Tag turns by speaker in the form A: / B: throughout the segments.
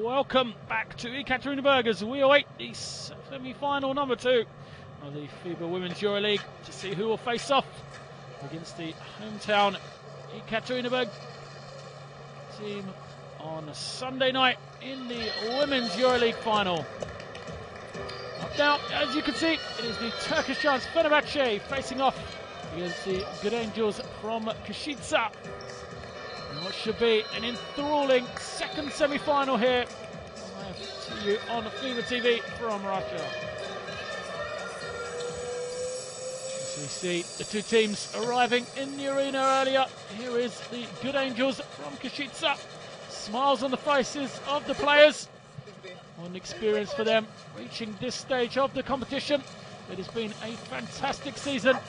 A: welcome back to Ekaterinburg as we await the semi-final number 2 of the FIBA Women's Euroleague to see who will face off against the hometown Ekaterinburg team on a Sunday night in the Women's Euroleague final. Up now, as you can see, it is the Turkish giants Fenerbahçe facing off against the Good Angels from Koshice. What should be an enthralling second semi-final here to you on FIBA TV from Russia. As we see the two teams arriving in the arena earlier, here is the Good Angels from Koshice. Smiles on the faces of the players. One experience for them reaching this stage of the competition. It has been a fantastic season. It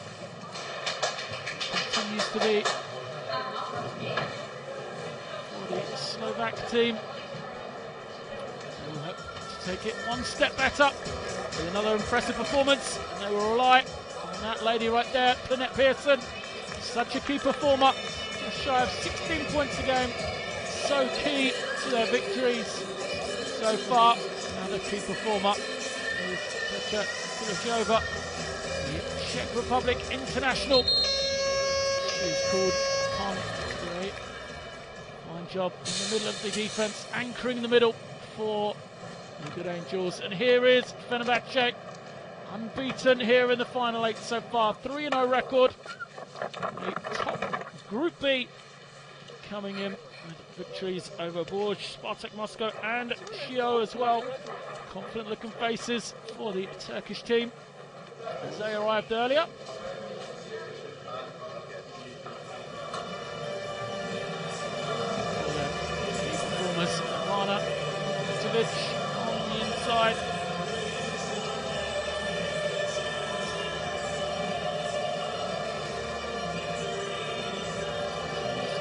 A: continues to be the Slovak team. They will hope to take it one step better with another impressive performance, and they will rely on that lady right there, Jeanette Pearson. Such a key performer, just shy of 16 points a game, so key to their victories so far. Another key performer is Petra Kulishova, the Czech Republic international. She's called upon to a fine job in the middle of the defence, anchoring the middle for the Good Angels. And here is Fenerбahçe, unbeaten here in the final 8 so far, 3-0 record. The top Group B coming in with victories over Bourges, Spartak Moscow and Chio as well. Confident looking faces for the Turkish team as they arrived earlier. Ivana Matovic on the inside.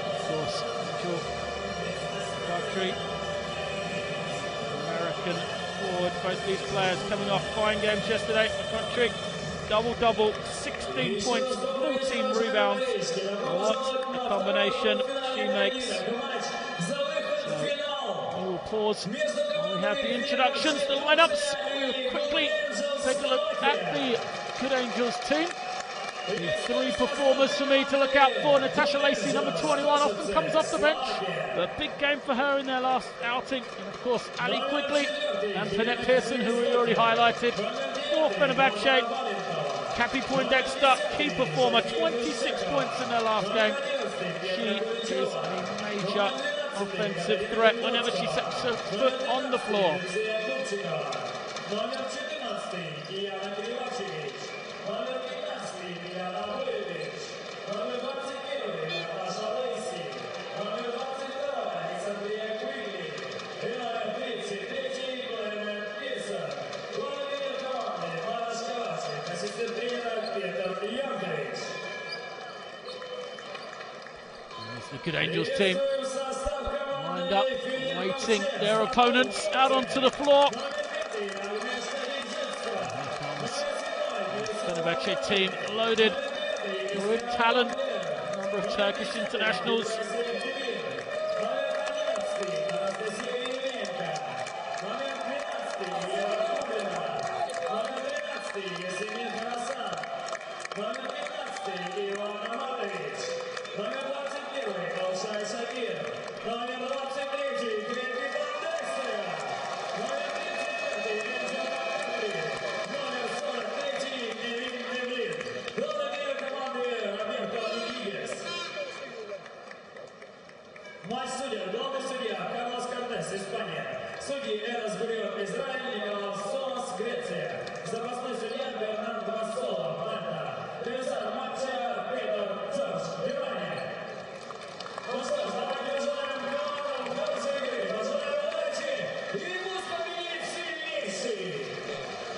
A: Of course, Mitchell Crabtree, American forward. Both these players coming off fine games yesterday. McCountry, double-double, 16 points, 14 rebounds. What a combination she makes. Pause while we have the introductions, the lineups. We'll quickly take a look at the Good Angels team. The three performers for me to look out for. Natasha Lacey, number 21, often comes off the bench. The big game for her in their last outing. And of course, Ali Quigley and Jeanette Pearson, who we already highlighted. For Fenerбahçe, Cappy Poindexter, key performer, 26 points in their last game. She is a major offensive threat whenever she sets her foot on the floor. There's the Good Angels team. Lined up, waiting their opponents out onto the floor. Here comes the Fenerбahçe team, loaded with talent, a number of Turkish internationals.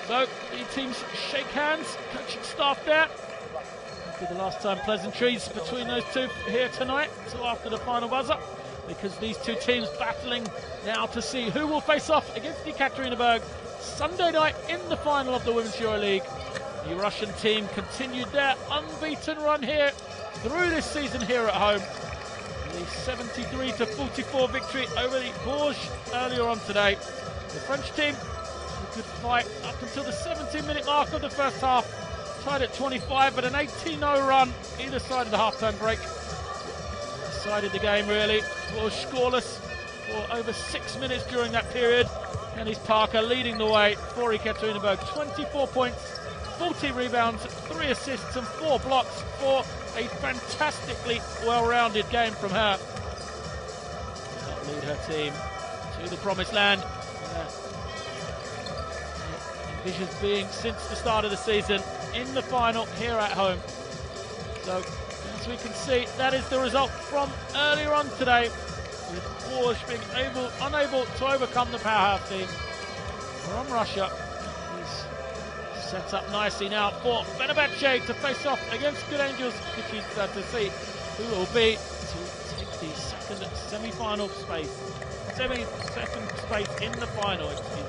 A: So the teams shake hands, coaching staff there. That'll be the last time pleasantries between those two here tonight, until after the final buzzer, because these two teams battling now to see who will face off against Ekaterinburg Sunday night in the final of the Women's Euroleague. The Russian team continued their unbeaten run here through this season here at home. The 73-44 victory over the Bourges earlier on today. The French team, a good fight up until the 17-minute mark of the first half. Tied at 25, but an 18-0 run either side of the half-time break. Decided the game really. Bourges scoreless for over 6 minutes during that period. Dennis Parker leading the way for Ekaterinburg. 24 points, 40 rebounds, 3 assists and 4 blocks for a fantastically well-rounded game from her. She'll lead her team to the promised land. Envisions being since the start of the season in the final here at home. So as we can see, that is the result from earlier on today, with Bourges being unable to overcome the powerhouse team from Russia. Is set up nicely now for Fenerbahce to face off against Good Angels Koshice to see who will be to take the second semi-final space. Second space in the final, excuse me.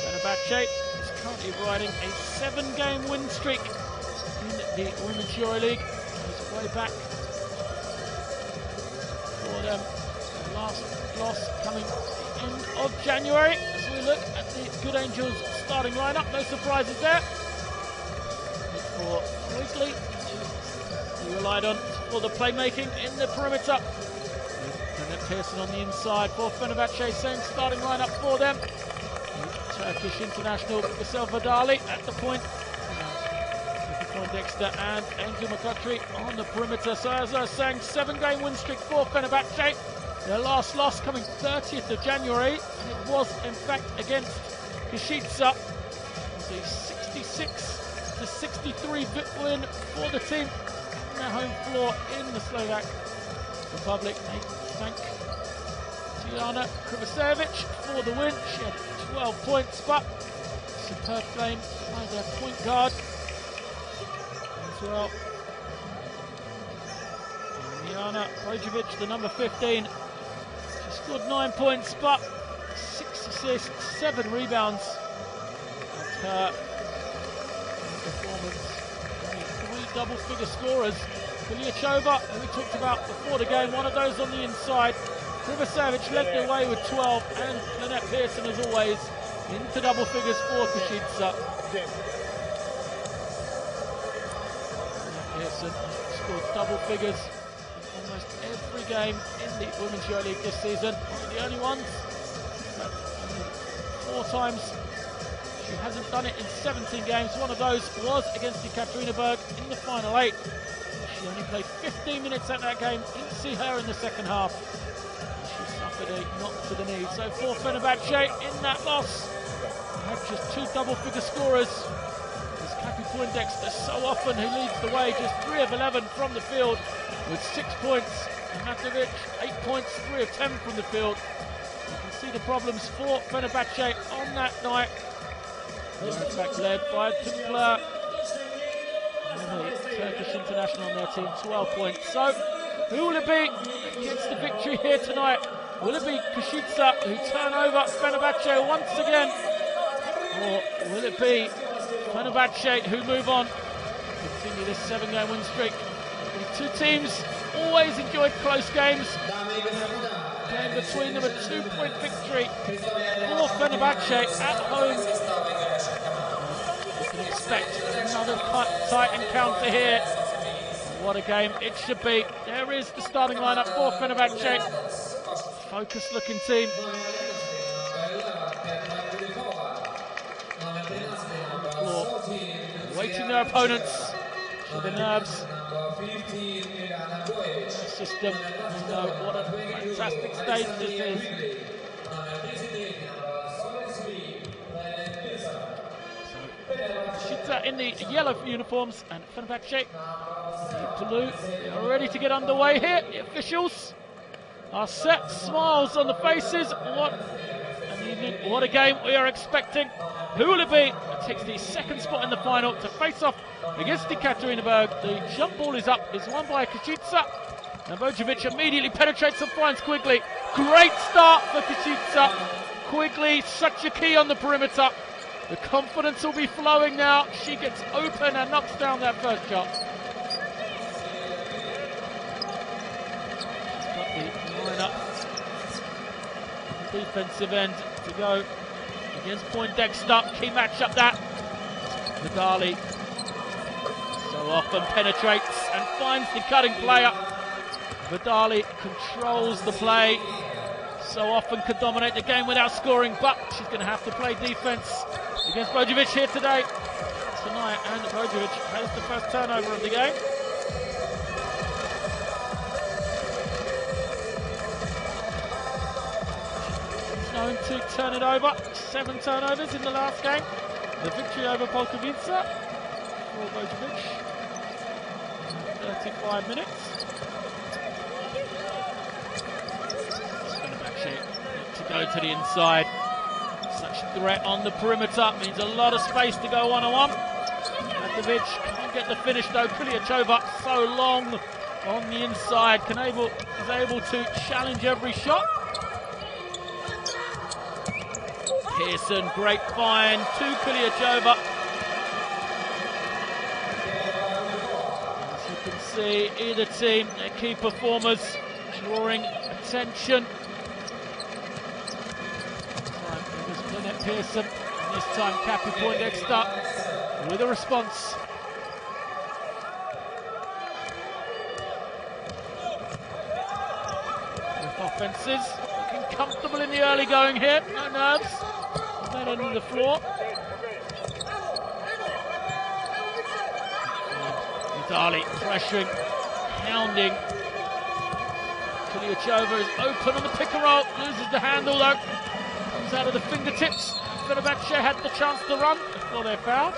A: Fenerbahce is currently riding a 7-game win streak in the Women's Euroleague. It's way back for them. The last loss coming at the end of January. As we look at the Good Angels starting lineup, no surprises there. For Weekly, he relied on for the playmaking in the perimeter. Bennett Pearson on the inside for Fenerbahtce, same starting lineup for them. Turkish international Giselle Vidali at the point. Dexter and Angel McCutchery on the perimeter. So as I was saying, 7-game win streak for Fenerbahtce. Their last loss coming 30th of January, and it was in fact against Koshice. It was a 66-63 win for the team on their home floor in the Slovak Republic. They thank Tijana Krivosevic for the win. She had 12 points, but superb game by their point guard as well. Mijana Brozovic, the number 15, she scored 9 points, but 6 assists, 7 rebounds. That's her performance. Only 3 double-figure scorers. Kuliachova, who we talked about before the game, one of those on the inside. Krivosevic led the way with 12, and Lynette Pearson, as always, into double figures for Koshice. Pearson scored double figures in almost every game in the Women's EuroLeague this season. One of the only ones. 4 times. She hasn't done it in 17 games. One of those was against Ekaterinburg in the final 8. She only played 15 minutes at that game. Didn't see her in the second half. She suffered a knock to the knee. So for Fenerbahtce in that loss, they had just 2 double-figure scorers. As Cappy Poindexter so often, who leads the way, just 3 of 11 from the field with 6 points. And Matovic, 8 points, 3 of 10 from the field. You can see the problems for Fenerbahtce on that night. In fact, led by Tümpler, the Turkish international on their team, 12 points. So, who will it be against the victory here tonight? Will it be Koshice who turn over Fenerbahtce once again? Or will it be Fenerbahtce who move on, continue this 7-game win streak? These two teams always enjoyed close games. Game between them, a 2-point victory for Fenerbahtce at home. You can expect another tight encounter here. What a game it should be. There is the starting lineup for Fenerbahtce. Focused looking team. Waiting their opponents for the nerves. The system, you know what a fantastic stage this is. Koshice in the yellow uniforms and Fenerbahtce in the blue. They are ready to get underway here. The officials are set, smiles on the faces. What an evening What a game we are expecting. Who will it be that takes the second spot in the final to face off against Ekaterinburg? The jump ball is up, it's won by Koshice. And Bojovic immediately penetrates and finds Quigley. Great start for Koshice. Quigley, such a key on the perimeter. The confidence will be flowing now. She gets open and knocks down that first shot. She's got the line-up on the defensive end to go against Poindexter. Key matchup that. Vidali so often penetrates and finds the cutting player. Vidali controls the play. So often could dominate the game without scoring, but she's going to have to play defense against Bojovic here today. Tonight, and Bojovic has the first turnover of the game. It's known to turn it over. 7 turnovers in the last game. The victory over Polkovice for Bojovic. 35 minutes. To go to the inside. Such threat on the perimeter means a lot of space to go one-on-one. Matovic can't get the finish though. Kuliachova so long on the inside. Is able to challenge every shot. Pearson, great find to Kuliachova. As you can see, either team, their key performers drawing attention. Pearson, and this time Cappy Poindexter with a response. Both offences looking comfortable in the early going here, no nerves. Then on the floor. Vidali pressuring, hounding. Kuliachova is open on the pick and roll, loses the handle though. Comes out of the fingertips. Fenebahce had the chance to run before they're fouled.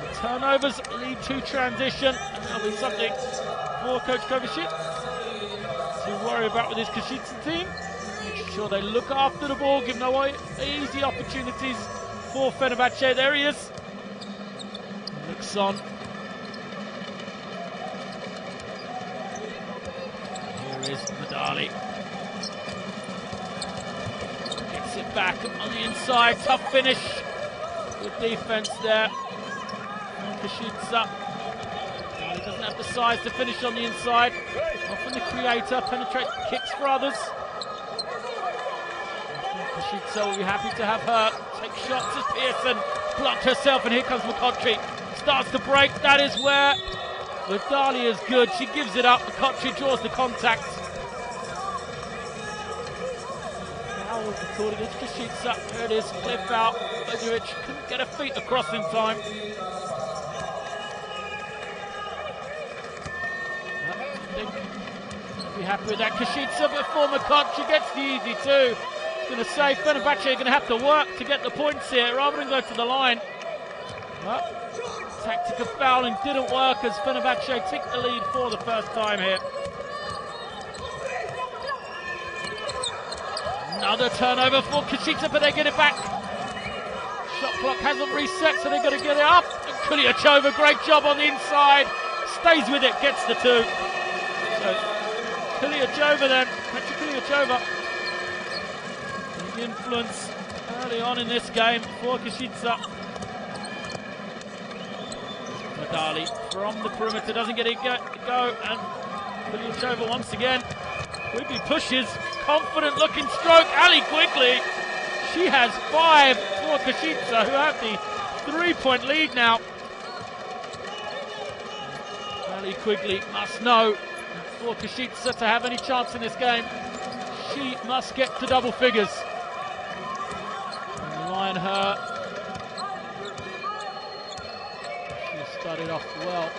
A: The turnovers lead to transition, and that'll be something for Coach Kovacic to worry about with his Koshice team. Making sure they look after the ball, give no easy opportunities for Fenebahce. There he is. Looks on. Here is Vidali. It back on the inside, tough finish. Good defense there from Koshice. He doesn't have the size to finish on the inside. Often the creator, penetrate kicks for others. Koshice will be happy to have her take shots as Pearson blocked herself, and here comes McCottry. Starts to break, that is where Vidali is good. She gives it up, McCottry draws the contact. Called against Koshice. There it is, clear foul. Bojovic couldn't get her feet across in time. I think I'll be happy with that. Koshice before McCottry gets the easy two. It's going to say Fenebahce are going to have to work to get the points here rather than go to the line. But tactical fouling didn't work as Fenebahce take the lead for the first time here. Another turnover for Koshice, but they get it back. Shot clock hasn't reset, so they've got to get it up. And Kuliachova, great job on the inside. Stays with it, gets the two. So Kuliachova then, Patrick Kuliachova. The influence early on in this game for Koshice. Vidali from the perimeter, doesn't get it go, and Kuliachova once again. Quigley pushes, confident looking stroke, Ali Quigley. She has 5 for Koshice, who have the 3-point lead now. Ali Quigley must know for Koshice to have any chance in this game, she must get to double figures. And line her. She started off well.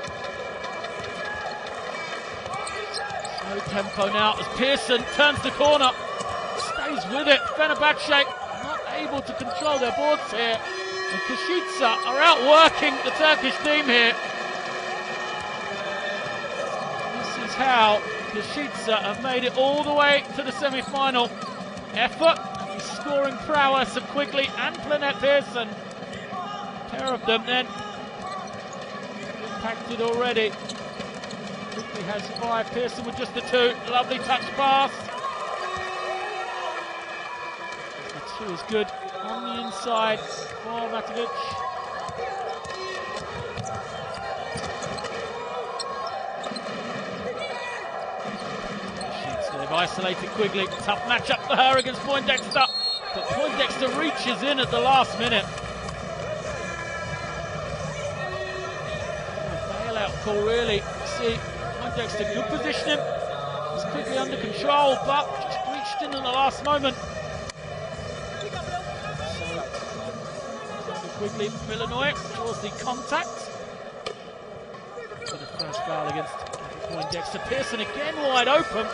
A: No tempo now as Pearson turns the corner, stays with it. Fenebahce not able to control their boards here, and Koshice are outworking the Turkish team here. This is how Koshice have made it all the way to the semi-final. Effort, The scoring prowess of Quigley and Lynette Pearson. A pair of them then impacted already. Quigley has 5, Pearson with just the 2. Lovely touch pass. The 2 is good on the inside for Matovic. They've isolated Quigley. Tough matchup for her against Poindexter. But Poindexter reaches in at the last minute. Bailout call really. See, Poindexter good positioning. It's Quigley under control, but just reached in at the last moment. So, Quigley, Illinois draws the contact. For the first foul against Poindexter. Pearson again wide open.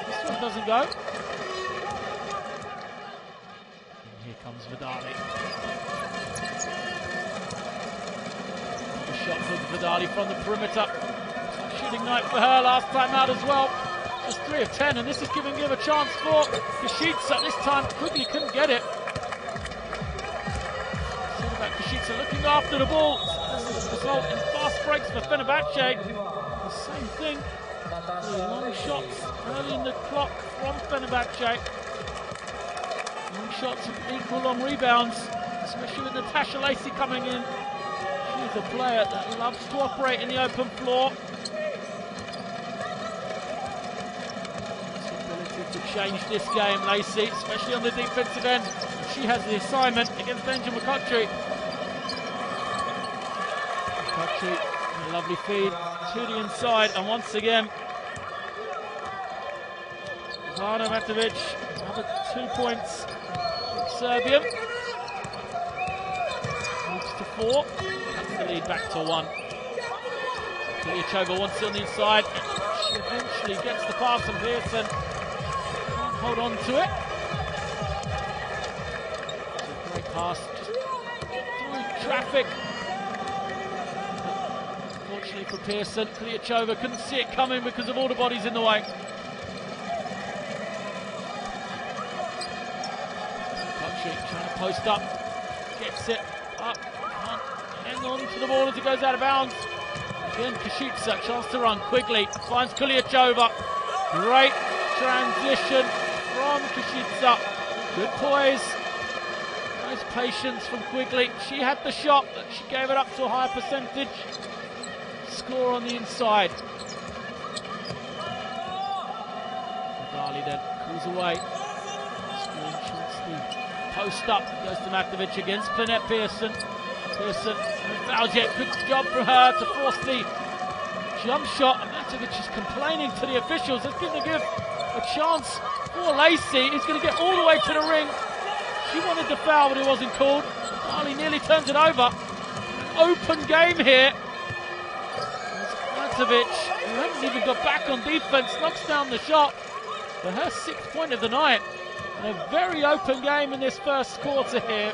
A: This one doesn't go. And here comes Vidali. A shot for Vidali from the perimeter. Shooting night for her last time out as well. Just 3 of 10, and this is giving him a chance for Koshice. This time Quigley couldn't get it. See about Koshice looking after the ball. This is the result in fast breaks for Fenerbahçe. The same thing. Long shots early in the clock from Fenerbahçe. Long shots with equal long rebounds, especially with Natasha Lacey coming in. She's a player that loves to operate in the open floor. To change this game, Lacey, especially on the defensive end. She has the assignment against Benjamin McCutcheon. McCutcheon, a lovely feed to the inside, and once again, Ivana Matovic, another 2 points for Serbian. Moves to 4, cuts the lead back to 1. Kiliachova wants it on the inside. She eventually gets the pass from Pearson. Hold on to it. It's a great pass, just through traffic. Unfortunately for Pearson, Kiliachova couldn't see it coming because of all the bodies in the way. Patrick trying to post up, gets it up, can't hang on to the ball as it goes out of bounds. Again, Koshice, chance to run. Quigley finds Kiliachova. Great transition from Koshice. Good poise. Nice patience from Quigley. She had the shot, but she gave it up to a higher percentage. Score on the inside. Vidali then pulls away. Post up, goes to Matovic against Lynette Pearson. Pearson, foul yet. Good job for her to force the jump shot. And Matovic is complaining to the officials. That's going to give a chance for Lacey. He's going to get all the way to the ring. She wanted the foul, but it wasn't called. Vidali nearly turns it over. An open game here. Matovic, who hasn't even got back on defense, knocks down the shot for her 6th point of the night. And a very open game in this first quarter here.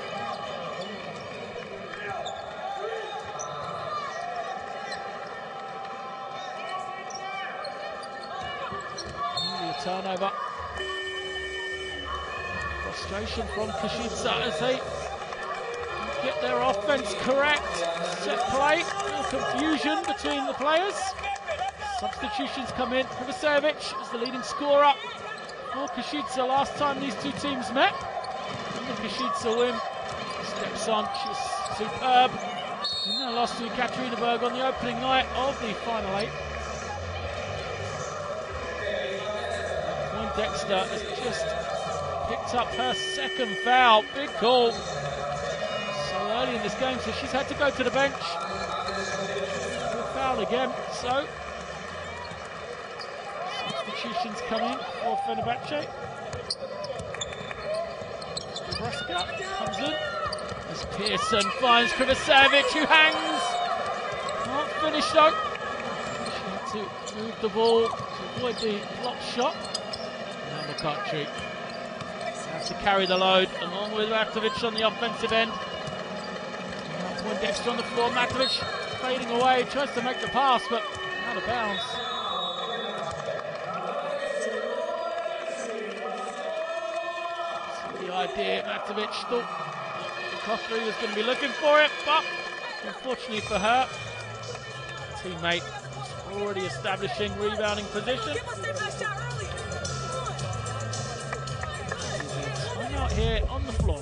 A: Nearly a turnover. Frustration from Koshice as they get their offense correct. Set play, no confusion between the players. Substitutions come in. Kovacevic is the leading scorer for Koshice last time these two teams met. And the Koshice win. Steps on, she's superb. And now lost to Ekaterinburg on the opening night of the Final 8. Poindexter has just picked up her 2nd foul. Big call. So early in this game, so she's had to go to the bench. Good foul again, so substitutions come in for Fenerбahçe. Nebraska comes in as Pearson finds Kovacevic, who hangs. Can't finish though. She had to move the ball to avoid the blocked shot. Now McCutcheon has to carry the load along with Matovic on the offensive end. Now Poindexter on the floor. Matovic fading away, tries to make the pass, but out of bounds. idea. Matovic thought Kothari was going to be looking for it, but unfortunately for her, teammate was already establishing rebounding position. Time out here on the floor.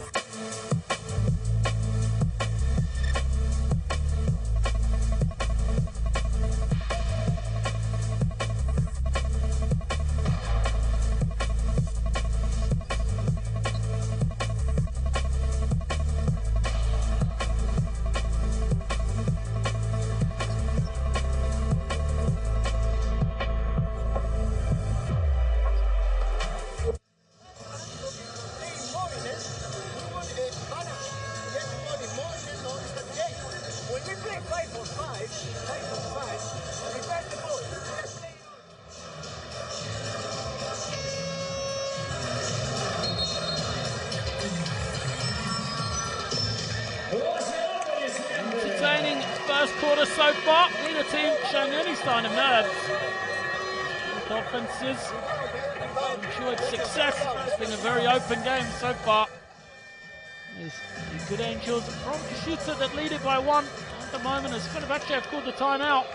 A: Entertaining first quarter so far. Neither team showing any sign of nerves. Both offences enjoyed success. It's been a very open game so far. There's the Good Angels from Koshice that lead it by 1 at the moment as Fenerбахче have called the timeout.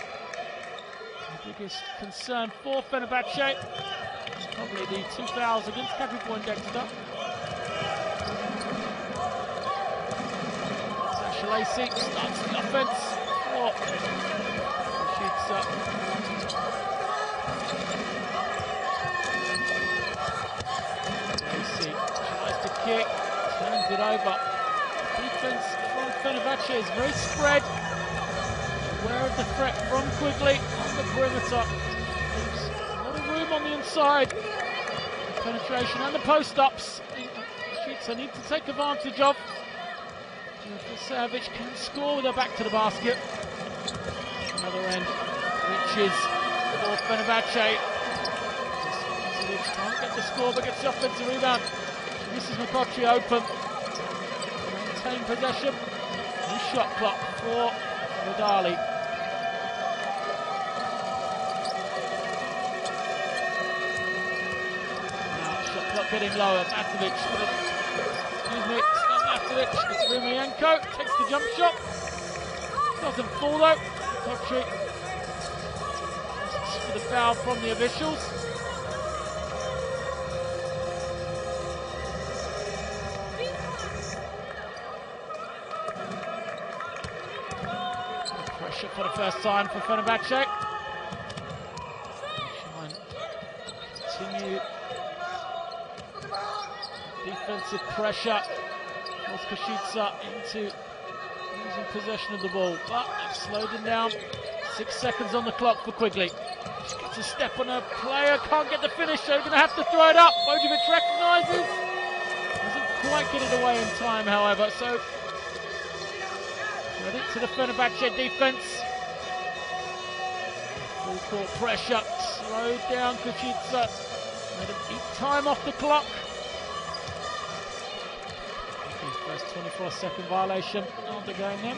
A: The biggest concern for Fenerбахчe is probably the 2 fouls against Capricorn Dexter. Lacey starts the offense for Koshice. Lacey tries to kick, turns it over. Defense from Fenerбахчe is very spread. Aware of the threat from Quigley on the perimeter. There's a lot of room on the inside. Penetration and the post-ups. Koshice need to take advantage of. Savic can score with her back to the basket. Another end reaches for Fenerбахчe. Savic can't get the score but gets the offensive rebound. This is McCotchy open. Maintain possession. New shot clock for Vidali. Now shot clock getting lower. Matovic. Excuse me. It's Rumienko, takes the jump shot. Doesn't fall though. Kochi for the foul from the officials. Pressure for the first time for Fenerбахчe. Continue defensive pressure. Koshice into losing possession of the ball, but they've slowed him down. 6 seconds on the clock for Quigley. She gets a step on her player, can't get the finish, so they're going to have to throw it up. Bojovic recognises, doesn't quite get it away in time, however. So credit to the Fenerбахчe defence. Full court pressure, slowed down Koshice, made him eat time off the clock. First 24-second violation of the game then.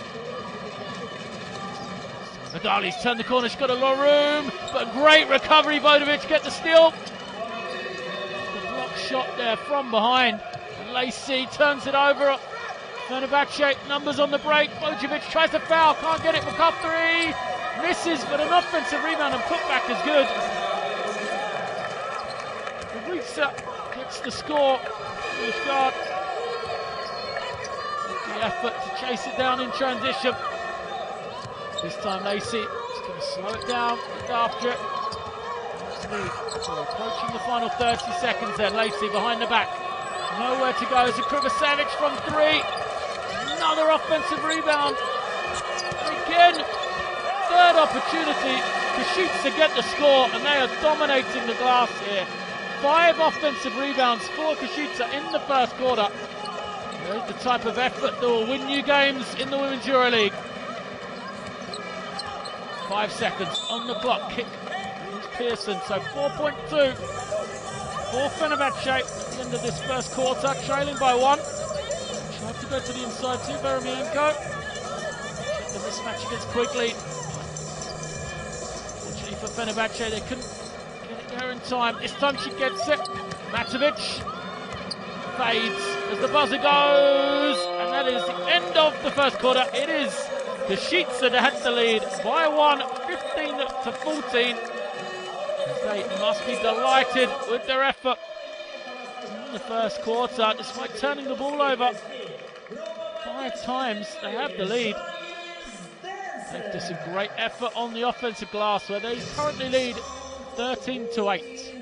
A: Vidali's turned the corner, she's got a lot of room, but a great recovery. Bojovic get the steal. The block shot there from behind. And Lacey turns it over. Fenerбахчe, numbers on the break. Bojovic tries to foul, can't get it. McCothry misses, but an offensive rebound and putback is good. Koshice gets the score. English guard. The effort to chase it down in transition. This time Lacey is going to slow it down, look after it. We're approaching the final 30 seconds then. Lacey behind the back. Nowhere to go. Savic from 3. Another offensive rebound. And again, third opportunity. Koshice get the score and they are dominating the glass here. 5 offensive rebounds for Koshice in the first quarter. There's the type of effort that will win you games in the Women's Euroleague. 5 seconds on the clock. Kick against Pearson. So 4.2 for Fenerбахчe at the end of this first quarter, trailing by 1. Tried to go to the inside too, Veromienko. Check the mismatch against Quigley. Fortunately for Fenerбахчe, they couldn't get it there in time. This time she gets it. Matovic fades. as the buzzer goes, and that is the end of the first quarter. It is Koshice that had the lead by 1, 15-14. They must be delighted with their effort in the first quarter, despite turning the ball over 5 times. They have the lead. They've just a great effort on the offensive glass, where they currently lead 13-8.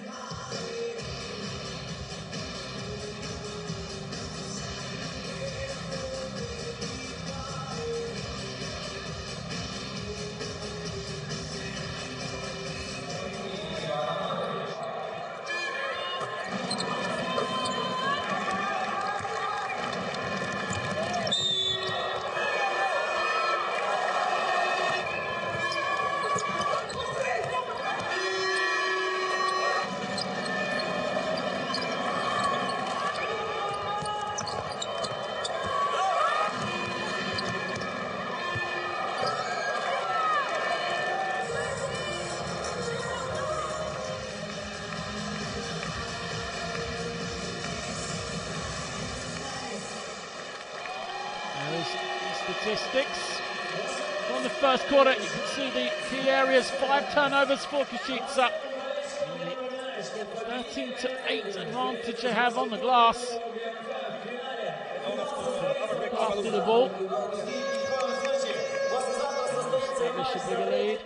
A: Statistics from the first quarter. You can see the key areas: 5 turnovers for Koshice, 13-8 advantage they have on the glass. After the ball, establish a bigger lead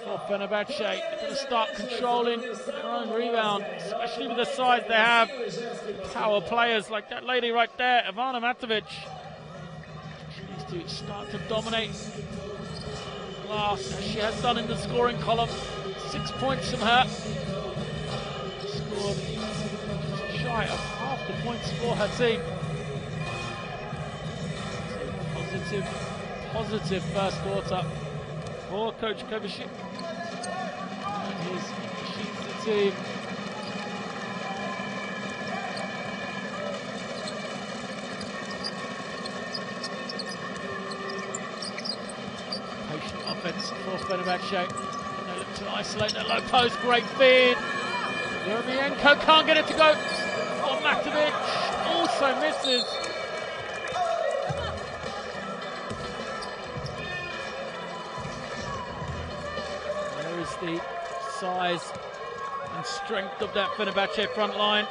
A: for Fenerbahçe. They're going to start controlling their own rebound, especially with the size they have. Power players like that lady right there, Ivana Matovic. To start to dominate glass, as she has done in the scoring column. 6 points from her. Scored just shy of half the points for her team. So positive first quarter for Coach Kovacic and his Koshice team. Offense for Fenebahçe. They look to isolate that low post. Great feed. Yeremienko can't get it to go. For Matovic, also misses. There is the size and strength of that Fenebahçe front line.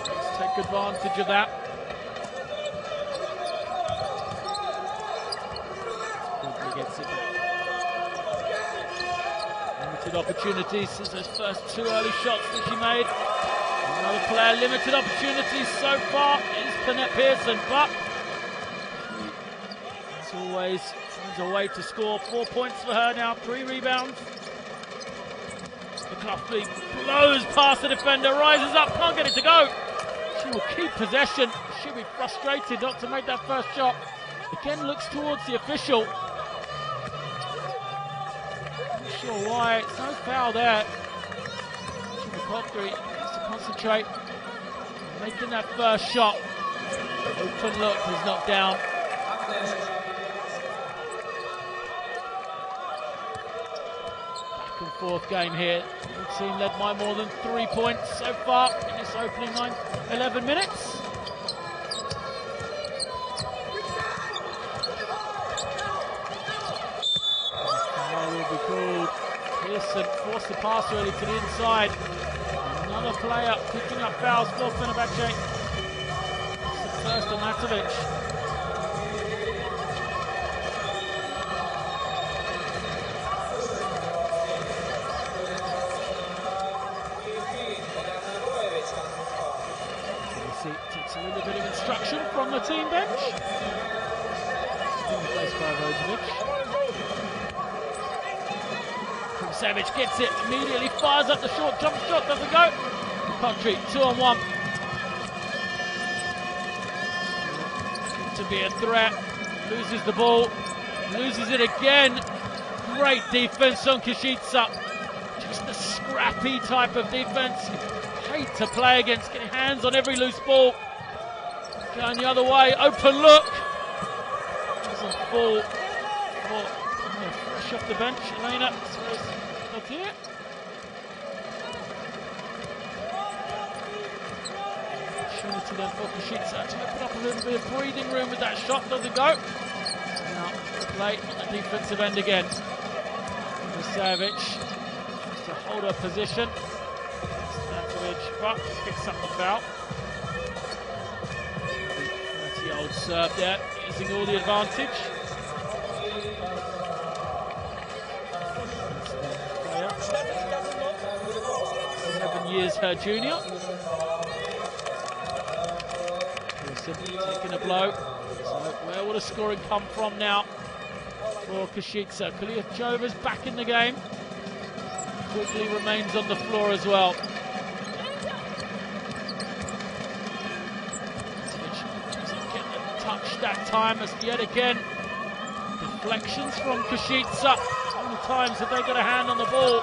A: Let's take advantage of that. Gets it back. Limited opportunities since those first 2 early shots that she made. Another player, limited opportunities so far is Lynette Pearson, but as always, finds a way to score. 4 points for her now, 3 rebounds. McCluffy blows past the defender, rises up, can't get it to go. She will keep possession. She'll be frustrated not to make that first shot. Again, looks towards the official. Sure why, it's no foul there. McCluffy needs to concentrate on making that first shot. Open look is knocked down. Back and forth game here. The team led by more than 3 points so far in this opening 11 minutes. Pearson forced the pass early to the inside. Another player picking up fouls for Fenebahçe. It's the first on Matovic. Takes a little bit of instruction from the team bench. Replaced by Rozovic. Savage gets it, immediately fires up the short jump shot, doesn't go. Country 2-on-1. To be a threat, loses the ball, loses it again. Great defense on Koshice. Just a scrappy type of defense. Hate to play against, getting hands on every loose ball. Going the other way, open look. Doesn't fall. Fresh off the bench, Elena. That's it. opportunity then for Koshice to open up a little bit of breathing room with that shot. Doesn't go. Now the play on the defensive end again. Savic tries to hold her position. Stankovic, but picks up the foul. 30-year-old serve there, using all the advantage. 11 years her junior. Simply taking a blow. So where will the scoring come from now for Koshice? Kaliachova's back in the game. Quickly remains on the floor as well. Doesn't get the touch that time, as yet again deflections from Koshice. How many times have they got a hand on the ball?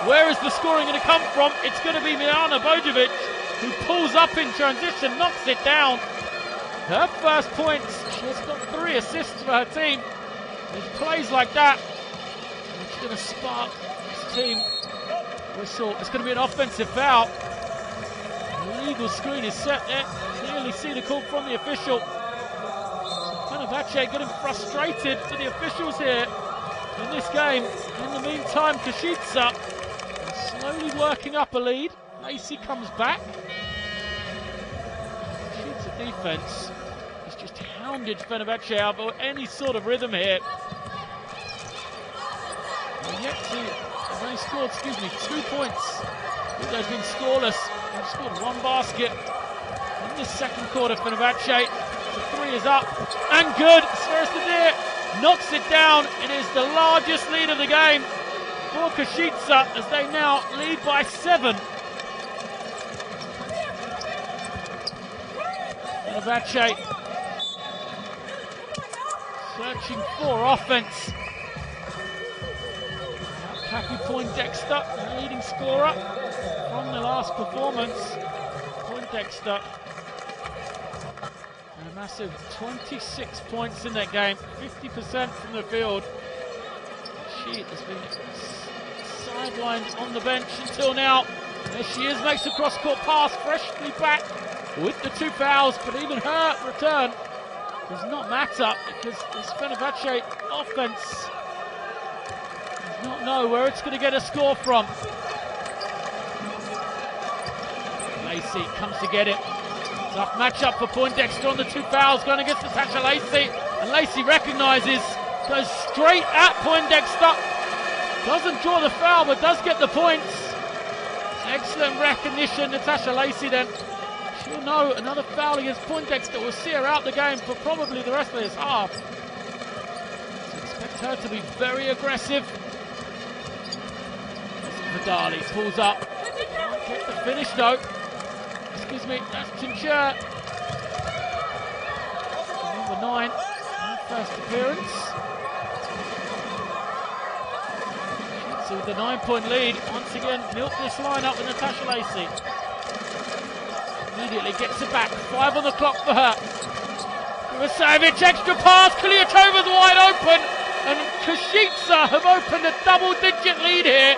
A: Where is the scoring going to come from? It's going to be Milana Bojovic, who pulls up in transition, knocks it down. Her first points. She's got 3 assists for her team. There's plays like that, which are going to spark this team. Whistle. It's going to be an offensive foul. The legal screen is set there. Clearly see the call from the official. Fenerbahçe getting frustrated with the officials here in this game. In the meantime, Koshice slowly working up a lead. Lacey comes back. Koshice defense has just hounded Fenerbahçe out of any sort of rhythm here. And yet they've only scored, 2 points. They've been scoreless. They've scored 1 basket in this second quarter. Fenerbahçe, the 3 is up and good. Sverstadir knocks it down. It is the largest lead of the game for Koshice, as they now lead by 7. Fenerbahçe searching for offense. Happy Poindexter, the leading scorer from the last performance. Poindexter, a massive 26 points in that game, 50% from the field. She has been sidelined on the bench until now. There she is, makes a cross-court pass, freshly back with the 2 fouls, but even her return does not matter, because this Fenerbahçe offense does not know where it's going to get a score from. Lacey comes to get it. Tough matchup for Poindexter on the 2 fouls, going against Natasha Lacey, and Lacey recognises, goes straight at Poindexter. Doesn't draw the foul, but does get the points. Excellent recognition, Natasha Lacey then. She'll know another foul against Poindexter will see her out the game for probably the rest of this half. So expect her to be very aggressive. Vidali pulls up. Can't get the finish though. That's Tincher. Number 9, her first appearance. So with the 9-point lead, once again, milk this lineup with Natasha Lacey. Immediately gets it back, 5 on the clock for her. Savic, extra pass, Kaliachova's wide open, and Koshice have opened a double-digit lead here.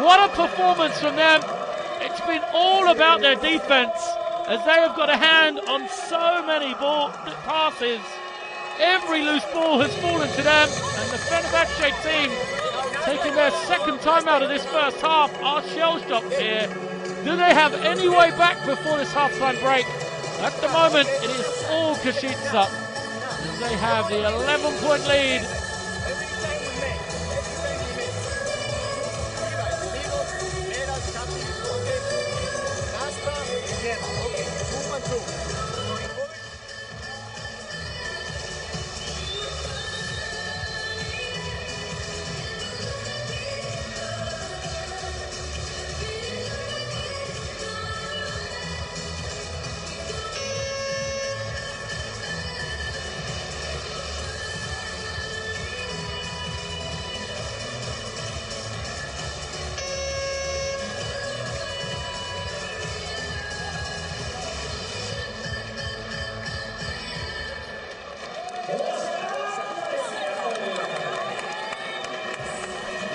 A: What a performance from them. It's been all about their defense, as they have got a hand on so many ball passes. Every loose ball has fallen to them, and the Fenerbahçe team, taking their second time out of this first half, are shell-shocked here. Do they have any way back before this half-time break? At the moment, it is all Koshice, as they have the 11-point lead.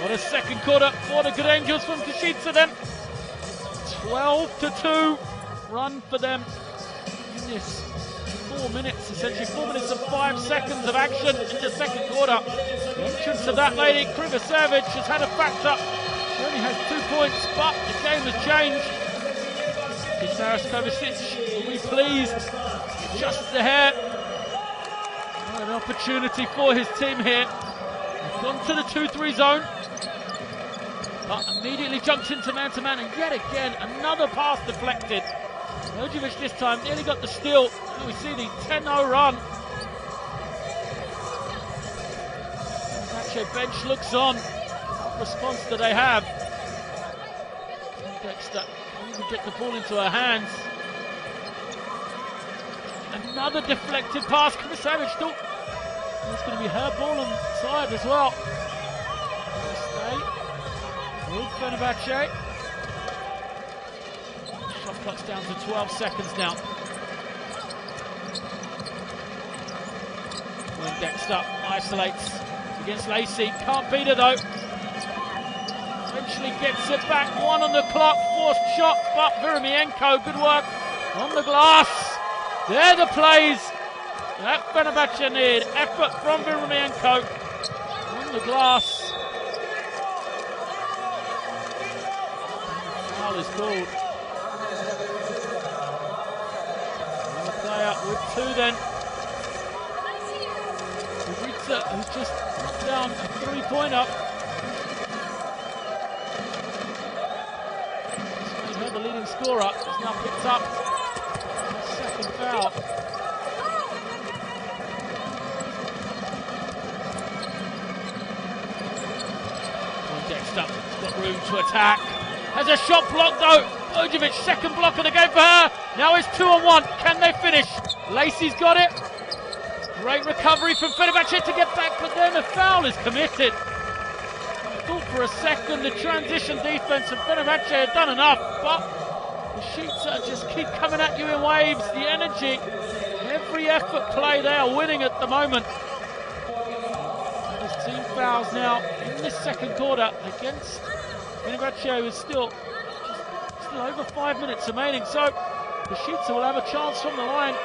A: What a second quarter for the Good Angels from Koshice then. 12-2 run for them in this 4 minutes, essentially 4 minutes and 5 seconds of action in the second quarter. The entrance of that lady, Koshice, has had a factor. She only has 2 points, but the game has changed. Koshice will be pleased. Just the hair. An opportunity for his team here. He's gone to the 2-3 zone, but immediately jumped into man-to-man, and yet again another pass deflected. Koshice this time nearly got the steal. And we see the 10-0 run. Fenebahçe bench looks on. What response do they have? Dexter can't even get the ball into her hands. Another deflected pass. Koshice thought it's going to be her ball on the side as well. Stay with Fenebahçe. Shot clock's down to 12 seconds now. When Dexter isolates against Lacey, can't beat her though. Eventually gets it back, 1 on the clock, forced shot, but Virimienko, good work on the glass. They're the plays that Fenebahçe need. Effort from Virimienko on the glass. Foul is called. Another player with 2 then. Koshice, who's just knocked down a 3-pointer. This made her the leading scorer. Has now picked up a second foul. Dexter got room to attack. Has a shot blocked though. Koshice, second block of the game for her. Now it's 2-on-1. Can they finish? Lacey's got it. Great recovery from Fenebahçe to get back, but then a foul is committed. I thought for a second the transition defense and Fenebahçe had done enough, but the Koshice just keep coming at you in waves. The energy, every effort play, they are winning at the moment. His team fouls now in this second quarter against Fenebahçe, who is still over 5 minutes remaining. So Koshice will have a chance from the line to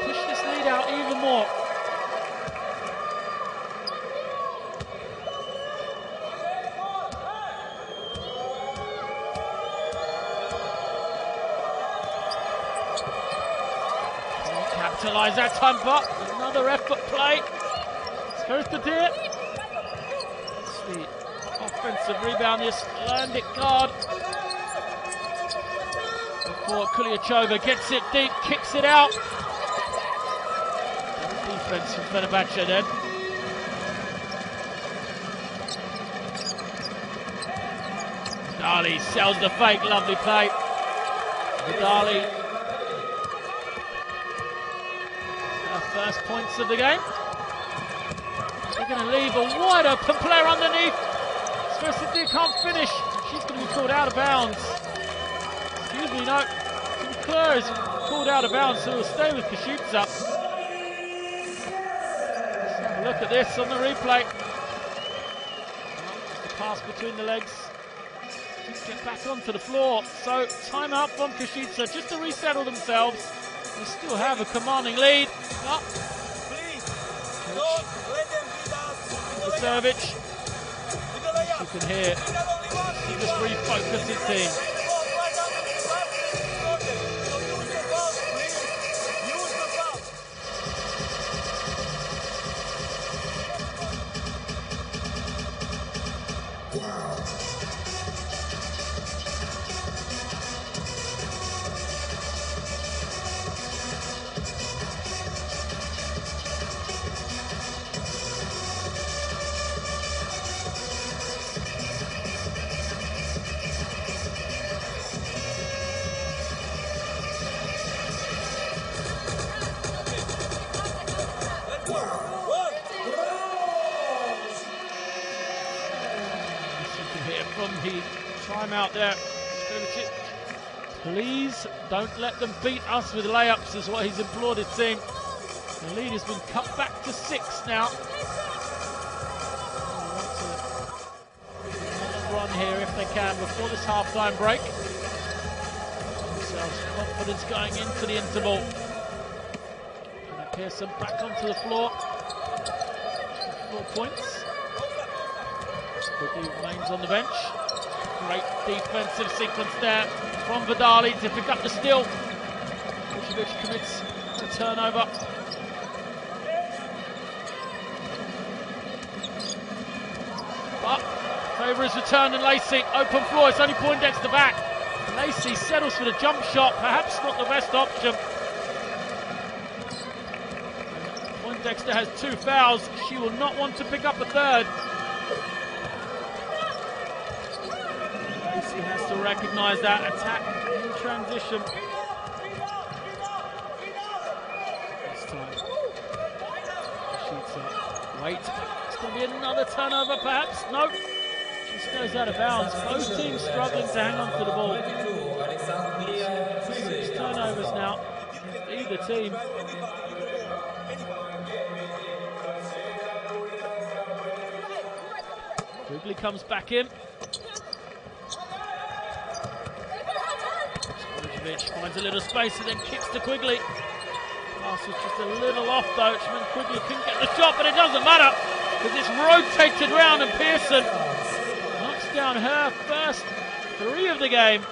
A: push this lead out even more. Can't capitalise that time, but another effort play. Goes to do it. It's the offensive rebound, the Icelandic guard. Before Kuliachova gets it deep, kicks it out. Defense from Fenebahçe then. Vidali sells the fake, lovely play. Vidali. Our first points of the game. They're going to leave a wide open player underneath. Koshice can't finish. She's going to be called out of bounds. Excuse me, no. Sinclair is called out of bounds, so we'll stay with Koshice. Let's have a look at this on the replay. Just a pass between the legs. Just get back onto the floor. So timeout from Koshice just to resettle themselves. They still have a commanding lead. Kovacevic, you can hear, he just refocused his team. From the timeout there, please don't let them beat us with layups, is what he's implored his team. The lead has been cut back to 6 now. Another run here if they can before this half-time break. Themselves confidence going into the interval. And Pearson back onto the floor. 4 points. Quickly remains on the bench. Great defensive sequence there from Vidali to pick up the steal. Koshice commits to turnover. But favour is returned and Lacey, open floor, it's only Poindexter back. Lacey settles for the jump shot, perhaps not the best option. Poindexter has 2 fouls, she will not want to pick up a third. Lacey has to recognise that attack in transition. This time, Koshice waits. It's going to be another turnover, perhaps. No, just goes out of bounds. Both teams struggling to hang on to the ball. 6 turnovers now, either team. Quigley comes back in. Finds a little space and then kicks to Quigley. Pass was just a little off though, which meant Quigley couldn't get the shot, but it doesn't matter because it's rotated round and Pearson knocks down her first 3 of the game.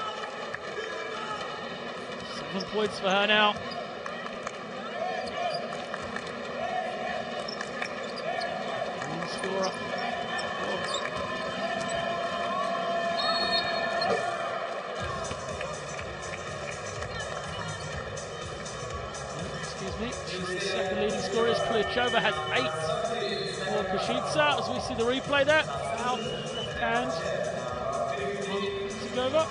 A: 7 points for her now. Leading scorer. She's the second leading scorer. Kuliachova has 8 for Koshice. As we see the replay there, out left hand on Zigova.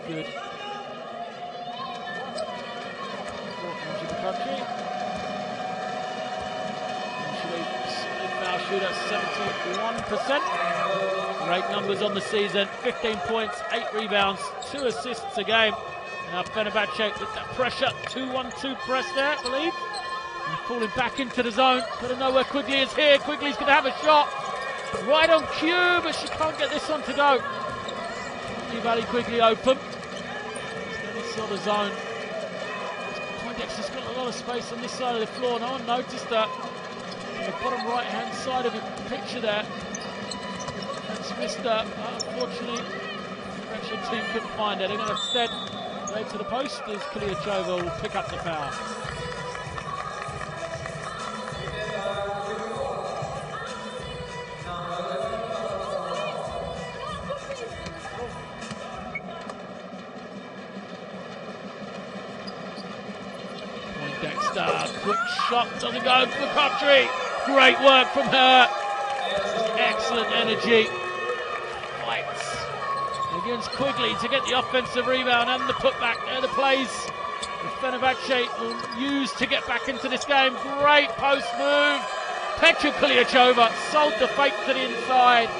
A: Good. Foul shooter, 71%. Great numbers on the season. 15 points, 8 rebounds, 2 assists a game. Now Fenerbahçe with that pressure, 2-1-2 press there, I believe. And falling back into the zone. Got to know where Quigley is here. Quigley's going to have a shot. Right on cue, but she can't get this one to go. Valley Quigley open. Sort of zone. Poindexter's got a lot of space on this side of the floor. No one noticed that. On the bottom right hand side of the picture there. That's missed her. Unfortunately, the actual team couldn't find her. They're going to instead go to the post as Kuliachova will pick up the foul. Quick shot, doesn't go for Country. Great work from her. Excellent energy. Fights against Quigley to get the offensive rebound and the putback. They're the plays that Fenerbahçe will use to get back into this game. Great post move. Petra Kuliachova sold the fake to the inside.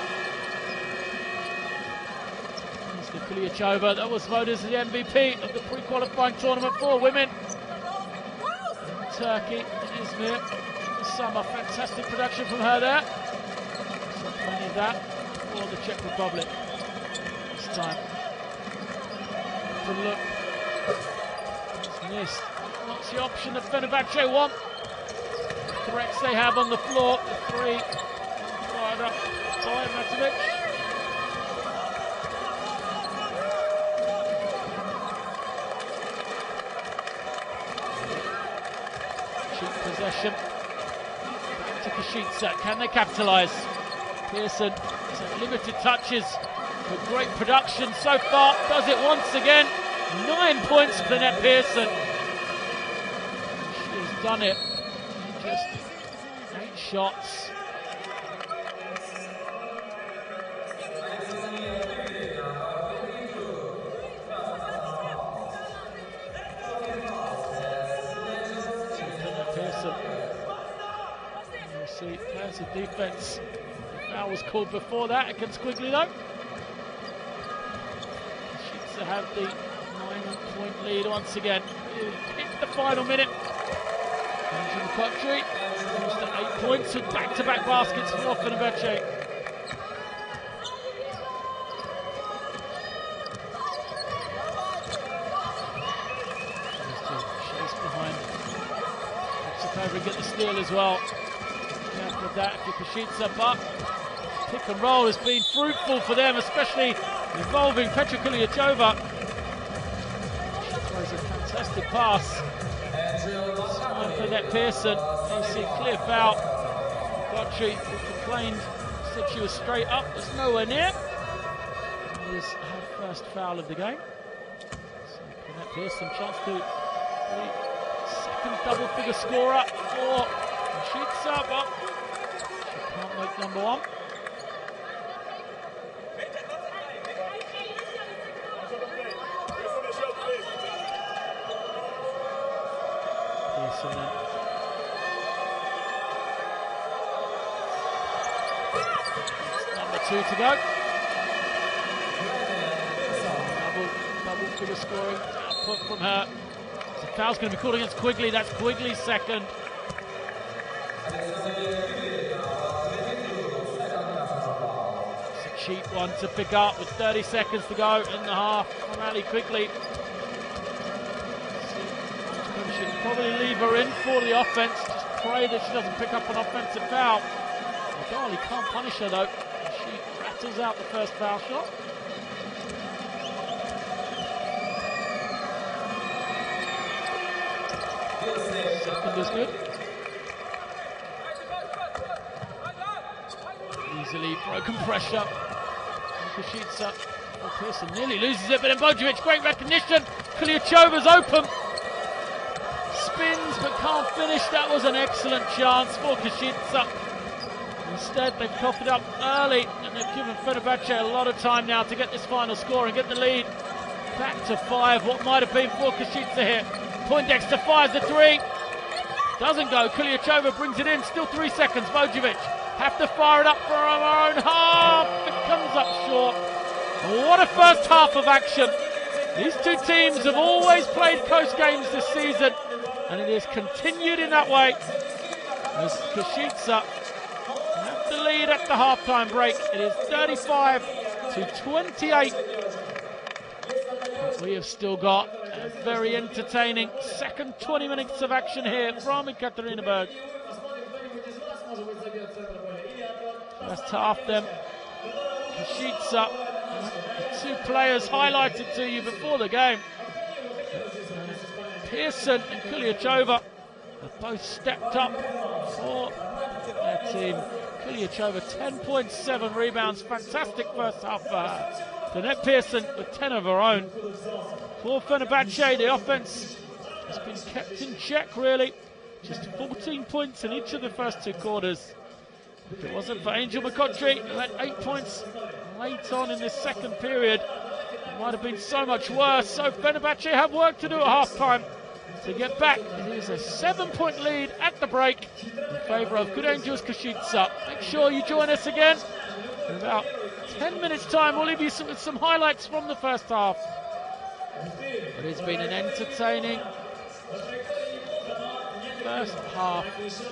A: Mr. Kuliachova, that was voted as the MVP of the pre-qualifying tournament for women. Turkey in Izmir this summer. Fantastic production from her there. So plenty of that for the Czech Republic this time. Good look. It's missed. What's the option that Fenerbahçe want? The threats they have on the floor. The 3 fired up by Matovic. Possession. Back to Koshice. Can they capitalise? Pearson has had limited touches, but great production so far. Does it once again. 9 points for Net Pearson. She has done it in just 8 shots. See, players of defence Foul was called before that against Quigley though. Koshice have the 9-point lead once again. Hit the final minute. Fenerbahçe used to 8 points with back-to-back baskets for Fenerbahçe. Chase behind. Over and get the steal as well. After that, for Koshice, but pick and roll has been fruitful for them, especially involving Petra Kuliachova. She throws a fantastic pass. For that Pearson, AC clear foul. Gotchi complained, said she was straight up, was nowhere near. It was her first foul of the game. So for that Pearson, chance to be second double-figure scorer for Koshice, but she can't make number one. Pearson then. Number 2 to go. Double-figure scoring output from her. The foul's going to be called against Quigley. That's Quigley's second. It's a cheap one to pick up with 30 seconds to go in the half from Ali Quigley. Should probably leave her in for the offense. Just pray that she doesn't pick up an offensive foul. He can't punish her though. She rattles out the first foul shot. Second is good. Easily broken pressure. Koshice. Pearson nearly loses it, but then Bojovic, great recognition. Kuliachova's open. Spins but can't finish. That was an excellent chance for Koshice. Instead, they've coughed it up early, and they've given Fenerbahçe a lot of time now to get this final score and get the lead back to 5. What might have been for Koshice here. Poindexter fires the 3. Doesn't go. Kuliachova brings it in. Still 3 seconds. Bojovic have to fire it up for our own half. It comes up short. What a first half of action. These two teams have always played close games this season, and it has continued in that way. As Koshice have the lead at the halftime break. It is 35-28. We have still got a very entertaining second 20 minutes of action here from Ekaterinburg. First half then, Koshice, the 2 players highlighted to you before the game. Pearson and Kuliachova have both stepped up for their team. Kuliachova 10.7 rebounds, fantastic first half for her. Danette Pearson with 10 of her own. For Fenerbahçe, the offense has been kept in check really. Just 14 points in each of the first 2 quarters. If it wasn't for Angel McCottry, who had 8 points late on in this second period, it might have been so much worse. So Fenerbahçe have work to do at half-time to get back. It is a 7-point lead at the break in favour of Good Angels Koshice. Make sure you join us again in about 10 minutes time. We'll leave you with some highlights from the first half. But it's been an entertaining first half as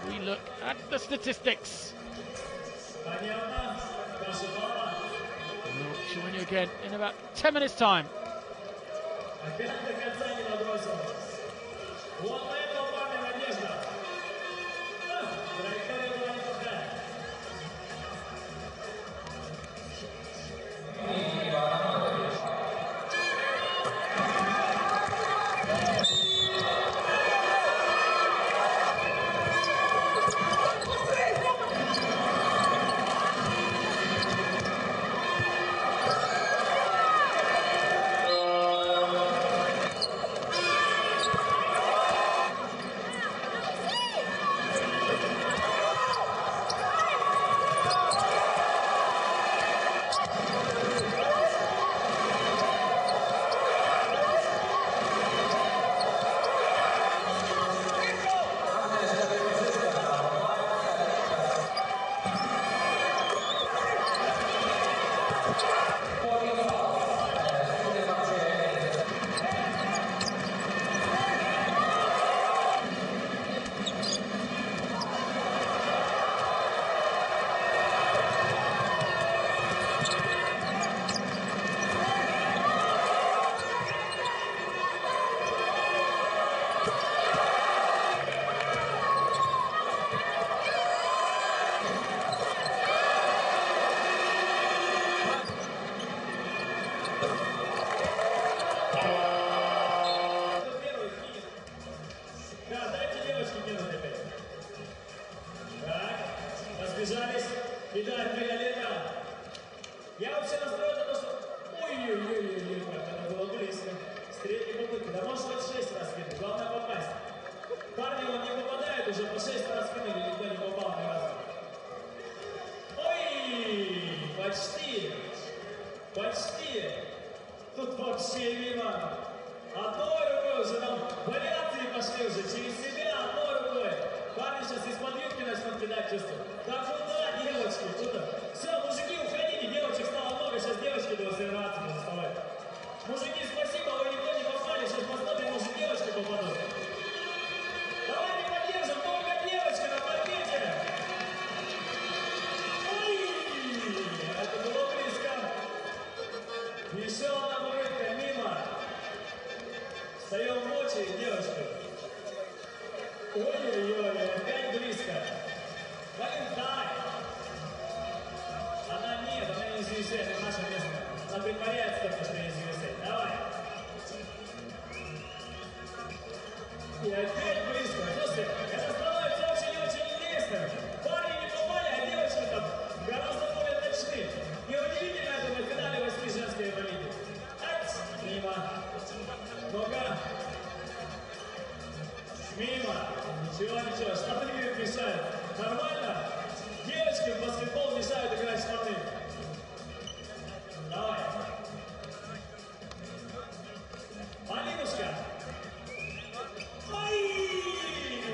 A: we look at the statistics. We'll join you again in about 10 minutes time.
B: Тут вообще мимо. Одной рукой уже нам вариации пошли уже. Через себя одной рукой. Парни сейчас из-под юбки начнут кидать, чувствую. Так вот, да, девочки. Все, мужики, уходите. Девочек стало много. Сейчас девочки будут соревноваться, будут вставать. Мужики, спасибо, вы никто не попали. Сейчас посмотрим, может, девочки попадут. Давайте поддержим. Только девочки на паркете. Ой! Это было близко. Еще одна попытка мимо. Встаем в очередь, девочки. Ой-ой-ой, опять близко. Комментарий. Она нет, она не из USA, это наша местная. Она притворяется только, что из USA. Давай. И опять близко. Слушайте, это становится очень-очень интересно. Парни не попали, а девочки там гораздо более точны. Неудивительно это на финале 8 женской Евролиги. Мимо. Ну-ка. Мимо. Ничего, ничего. Штаны мешают. Нормально? Девочки в баскетбол мешают играть штаны. Давай. Малинушка. Ой!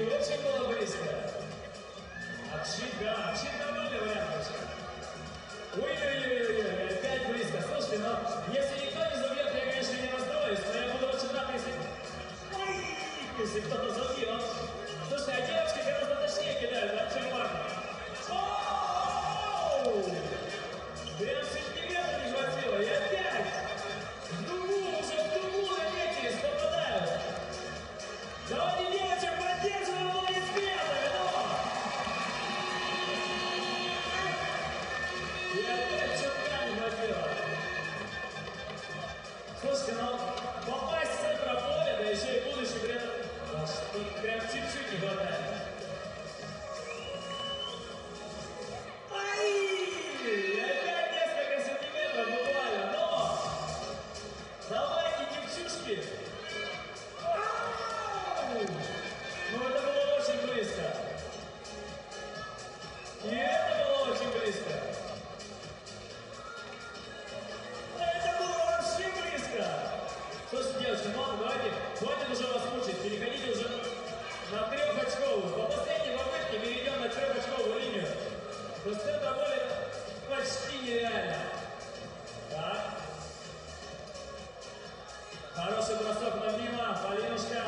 B: Очень было близко. Обшит, да. Обшит нормальный вариант. Ой-ой-ой-ой. Опять близко. Слушайте, но если никто не забьет, я, конечно, не расстроюсь, но я буду очень рад, если кто-то забил. Слушайте, а девочки гораздо точнее кидают, да, чем парни. Оу! Прям сантиметр не хватило, и опять! В дугу, уже в дугу наметились, попадают. Давайте девочек поддерживаем аплодисментами, ну! И опять чутка не хватило. Слушайте, ну, попасть с центра поля, да еще и будущий при этом, тут прям чуть-чуть не хватает. Ай! И опять несколько сантиметров буквально, но! Давайте, девчушки! Ау! Ну, это было очень близко. И это было очень близко. Слушайте, девочки, ну ладно, давайте, хватит уже вас мучить, переходите уже на трехочковую. По последней попытке перейдем на трехочковую линию. То есть это более почти нереально. Так. Хороший бросок на мимо, Полинушка.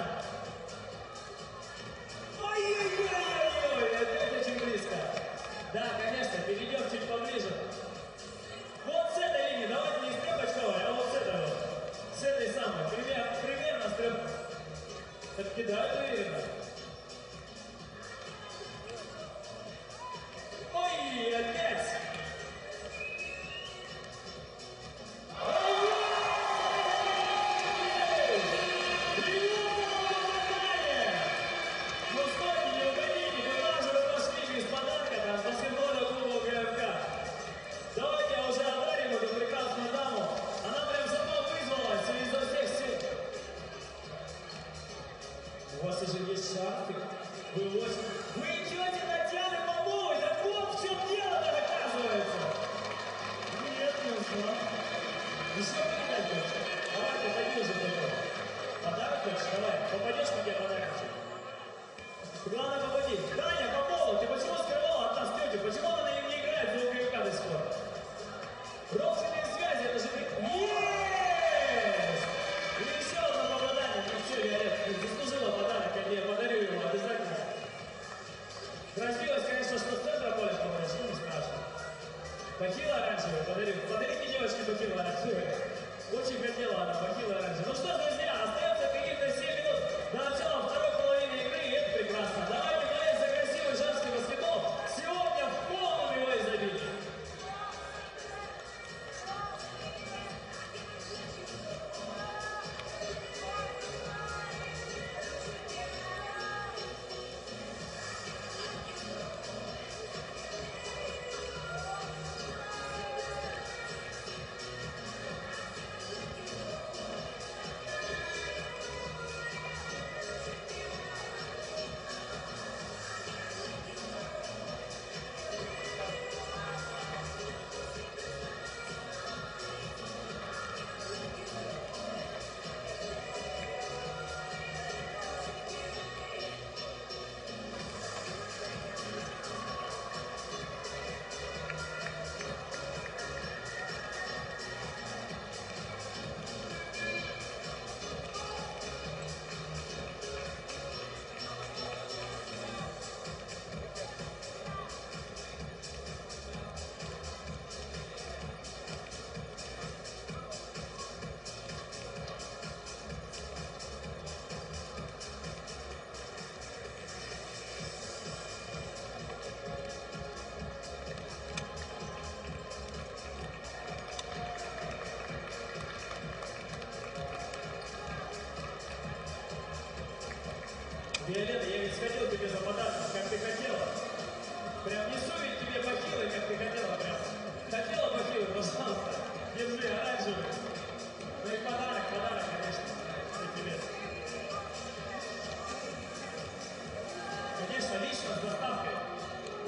B: Ой-ой-ой-ой-ой, опять очень близко. Да, конечно, перейдем чуть поближе. Вот с этой линии, давайте не с трехочковой, а вот с этой вот. С этой самой, примерно с трех... Подкидают уверенно. Ой, опять! Ну стойте, не угодите, куда же вы пошли без подарка там, с баскетбольного клуба ГФК? Давайте я уже одарим эту прекрасную даму. Она прям сама вызвалась изо всех сил. У вас уже есть шарфик. Вы очень... Вы идете Татьяны Поповой, так вот в чем дело-то оказывается. Нет, не узнал. Еще передать хочешь? Давай, попади уже только. Подарок хочешь? Давай, попадешь мне подарок. Главное попади. Таня Попова, ты почему скрывала от нас тетю? Почему она не играет в УГК до сих пор? Родственные связи, это же... Есть! И еще одно попадание. Ну все, Виолетта, ты заслужила подарок, я подарю его обязательно. Грозилось, конечно, что с центра поля попадешь, ну не страшно. Бахила оранжевый подарю. Подарите девочке бахилу оранжевый. Очень хотела она бахилу оранжевый. Ну что, друзья, остается каких-то 7 минут до начала второй половины игры, и это прекрасно. Давайте, Виолетта, я ведь сходил тебе за подарком, как ты хотела. Прям несу ведь тебе бахилы, как ты хотела прям. Хотела бахилы, пожалуйста. Держи, оранжевый. Ну и подарок, конечно. Это тебе. Конечно, лично с доставкой.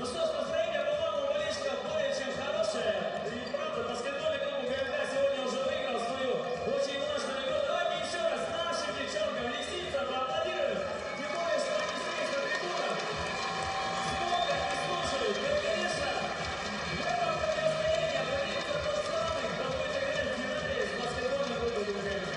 B: Ну что ж, настроение, по-моему, у болельщиков более чем хорошее. И правда, баскетбольный клуб ГФК сегодня уже выиграл свою очень множественную игру. Давайте еще раз нашим девчонкам лисицам поаплодируем. Тем более, что они здесь на трибунах смотрят и слушают. И, конечно, в этом противостоянии определится тот самый, кто будет играть в финале с баскетбольным клубом ГФК.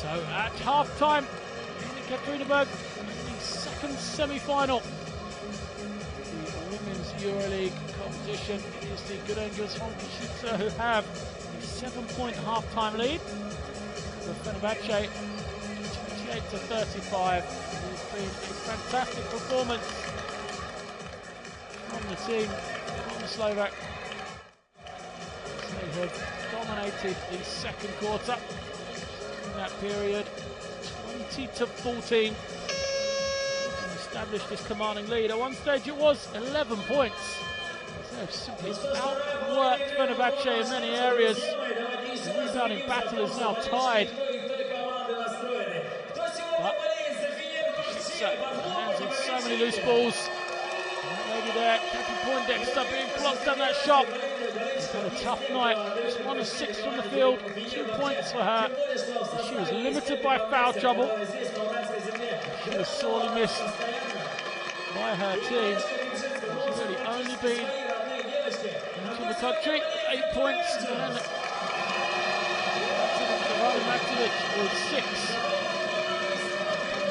A: So at half-time in Ekaterinburg, the second semi-final, the Women's Euroleague competition. It is the Good Angels from Koshice who have a 7-point half-time lead. The Fenerbahçe 28-35. It has been a fantastic performance from the team, from the Slovak. They have dominated the second quarter. In that period, 20-14, established this commanding lead. At one stage it was 11 points. So they've simply outworked Fenerбahçe in many areas. The rebounding battle is now tied. But Koshice hands in so many loose balls. That lady there, Kathy Poindexter, being blocked on that shot. She's had a tough night. Just 1 of 6 from the field, 2 points for her. She was limited by foul trouble. She was sorely missed by her team. She's really only been into the country 8 points, and Matovic with 6.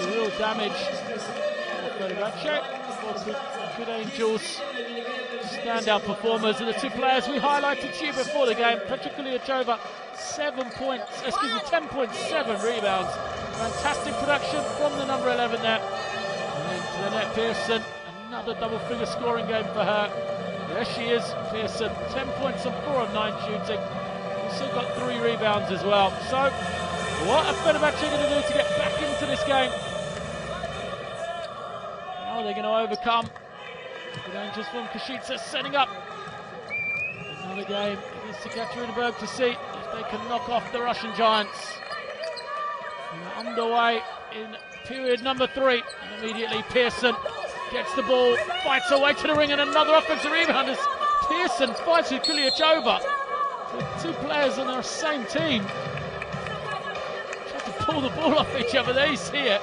A: The real damage for Fenerбahçe. Good Angels, standout performers, and the two players we highlighted to you before the game. Particularly Kuliachova, 10.7 rebounds. Fantastic production from the number 11 there. And into the net, Pearson, another double-figure scoring game for her. There she is, Pearson, 10 points on 4 of 9 shooting. Also got 3 rebounds as well. So, what are Fenerbahçe going to do to get back into this game? How are they going to overcome? Good Angels from Koshice setting up another game against Ekaterinburg to see if they can knock off the Russian Giants. We're underway in period number 3, and immediately Pearson gets the ball, fights her way to the ring, and another offensive rebound as Pearson fights with Kuliachova. So 2 players on their same team try to pull the ball off each other. There you see it.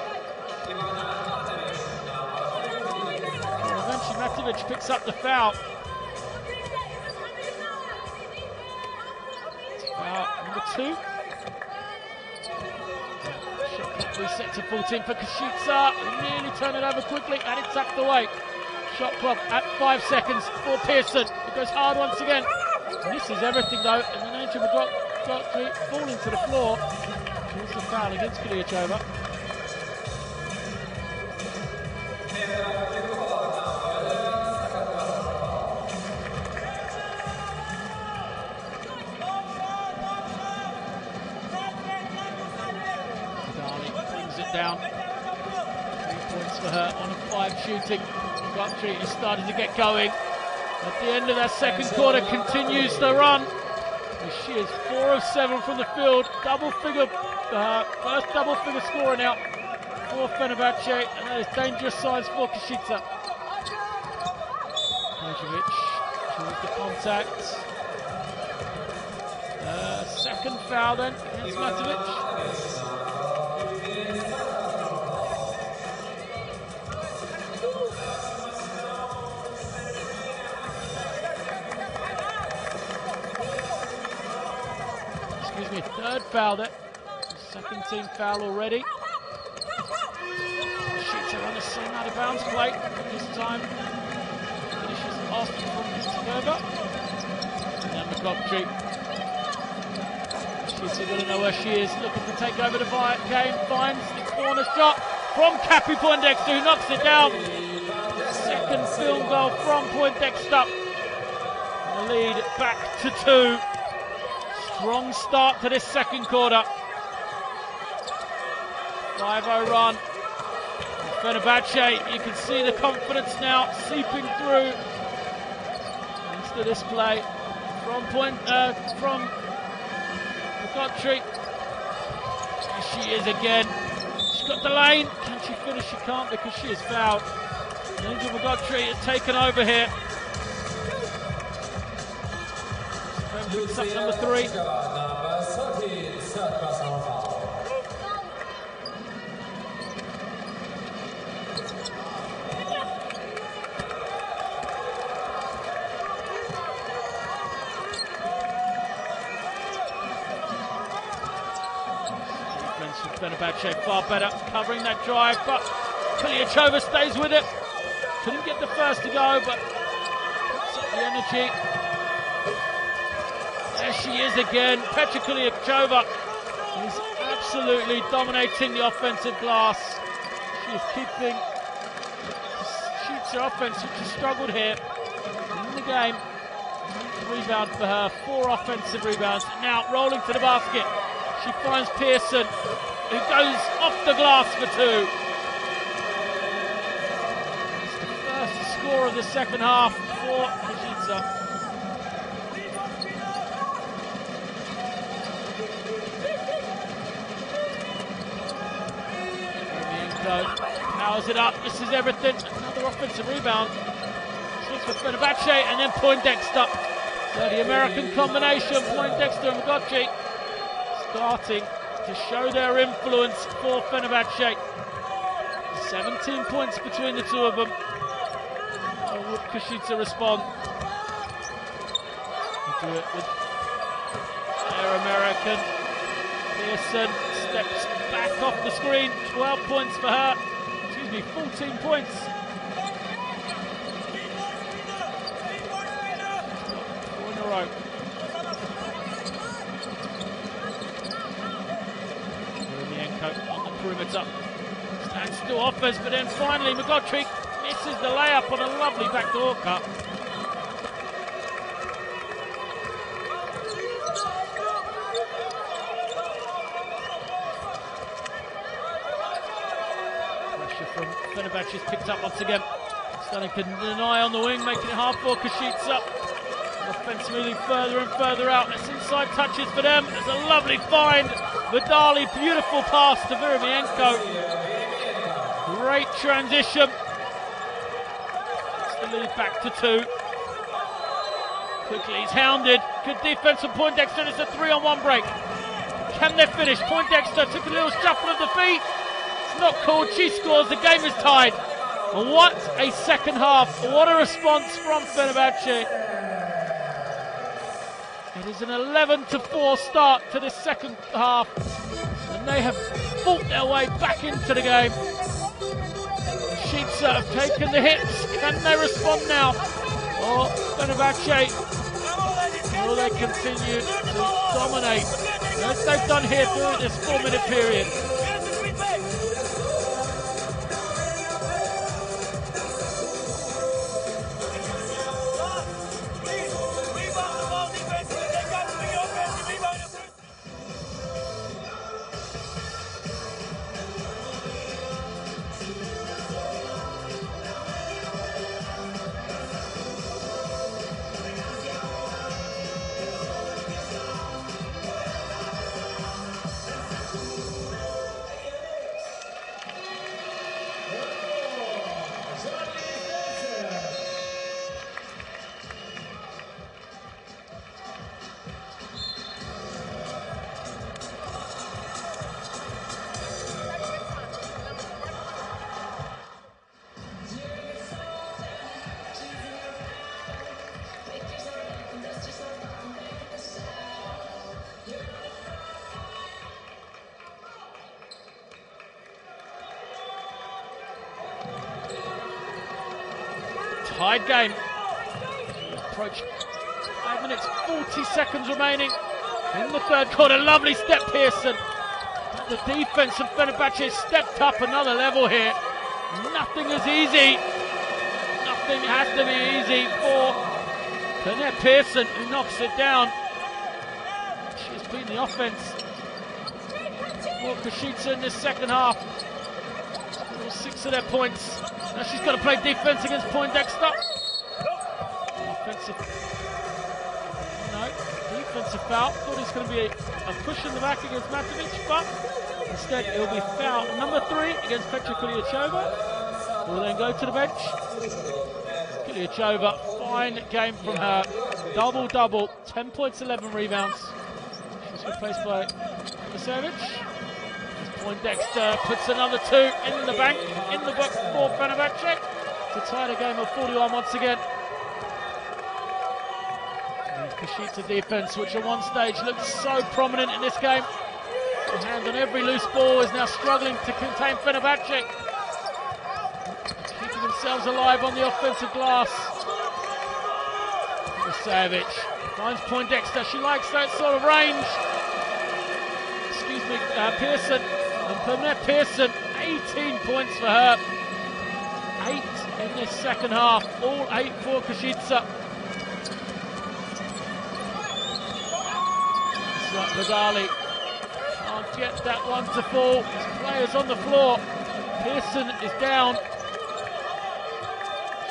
A: Eventually Matovic picks up the foul. Foul number 2. Shot clock reset to 14 for Koshice. Nearly turn it over quickly, and it's tucked away. Shot clock at 5 seconds for Pearson. It goes hard once again. Misses everything though, and then Angel McGottry falling to the floor. Here's the foul against Kuliachova. Down. 3 points for her on a 5 shooting. McGottry is starting to get going. At the end of that second quarter, continues the run. She is 4 of 7 from the field. Double-figure, first double-figure scorer now for Fenerbahçe, and that is dangerous signs for Koshice. Pejovic shows the contact. Second foul then against Matovic. Third foul there. Second team foul already. Shoots her on the same out of bounds play. This time finishes off from Koshice. And then McGottry. She's going to know where she is. Looking to take over the game. Finds the corner shot from Cappy Poindexter, who knocks it down. Second field goal from Poindexter. The lead back to 2. Strong start to this second quarter. 5-0 run. Fenerbahçe, you can see the confidence now seeping through into this play from McGottry. There she is again. She's got the lane. Can she finish? She can't because she is fouled. Angel McGottry has taken over here. Picks up number 3. Defense from Fenerбahçe far better, covering that drive, but Kuliachova stays with it. Couldn't get the first to go, but puts up the energy. There she is again. Petra Kuliachova is absolutely dominating the offensive glass. She is keeping her offense, which has struggled here in the game. Rebound for her, 4 offensive rebounds. Now rolling to the basket. She finds Pearson, who goes off the glass for 2. It's the first score of the second half for Koshice. Powers it up, this is everything. Another offensive rebound. Switch for Fenerбahçe and then Poindexter. So the American combination, Poindexter and McGottry, starting to show their influence for Fenerбahçe. 17 points between the two of them. How would Koshice respond? They do it with their American. Pearson steps back off the screen. 12 points for her. 14 points Opens up. Standstill offers, but then finally McGottry misses the layup on a lovely backdoor cut. Pressure from Fenebahçe is picked up once again. Stanley can deny on the wing, making it hard for Koshice. Offense moving further and further out. It's inside touches for them. There's a lovely find. Vidali, beautiful pass to Virimienko. Great transition. It's the lead back to 2. Quickly he's hounded. Good defense from Poindexter. It's a 3-on-1 break. Can they finish? Poindexter took a little shuffle of the feet. It's not called. She scores. The game is tied. And what a second half. What a response from Fenebahçe. It is an 11-4 start to this second half, and they have fought their way back into the game. Koshice have taken the hits. Can they respond now? Or Fenebahçe, will they continue to dominate as they've done here through this 4-minute period? Tied game. Approach 5 minutes, 40 seconds remaining in the third quarter. Lovely step, Pearson. The defense of Fenebahçe stepped up another level here. Nothing is easy. Nothing has to be easy for Kenneth Pearson, who knocks it down. She's beaten the offense for Koshice in this second half. 6 of their points. Now she's got to play defense against Poindexter. Offensive. No, defensive foul. Thought it was going to be a push in the back against Matovic, but instead it will be foul number 3 against Petra Kuliachova. Will then go to the bench. Kuliachova, fine game from her. Double-double, 10 points, 11 rebounds. She's replaced by Kovacevic. Poindexter puts another 2 in the bank, in the book for Fenebahçe to tie the game of 41 once again. And Koshice defense, which at one stage looked so prominent in this game. The hand on every loose ball is now struggling to contain Fenebahçe. Keeping themselves alive on the offensive glass. Kovacevic finds Poindexter. She likes that sort of range. Excuse me, Pearson. And Burnett Pearson, 18 points for her. 8 in this second half, all 8 for Koshice. Vidali can't get that one to fall. There's players on the floor. Pearson is down.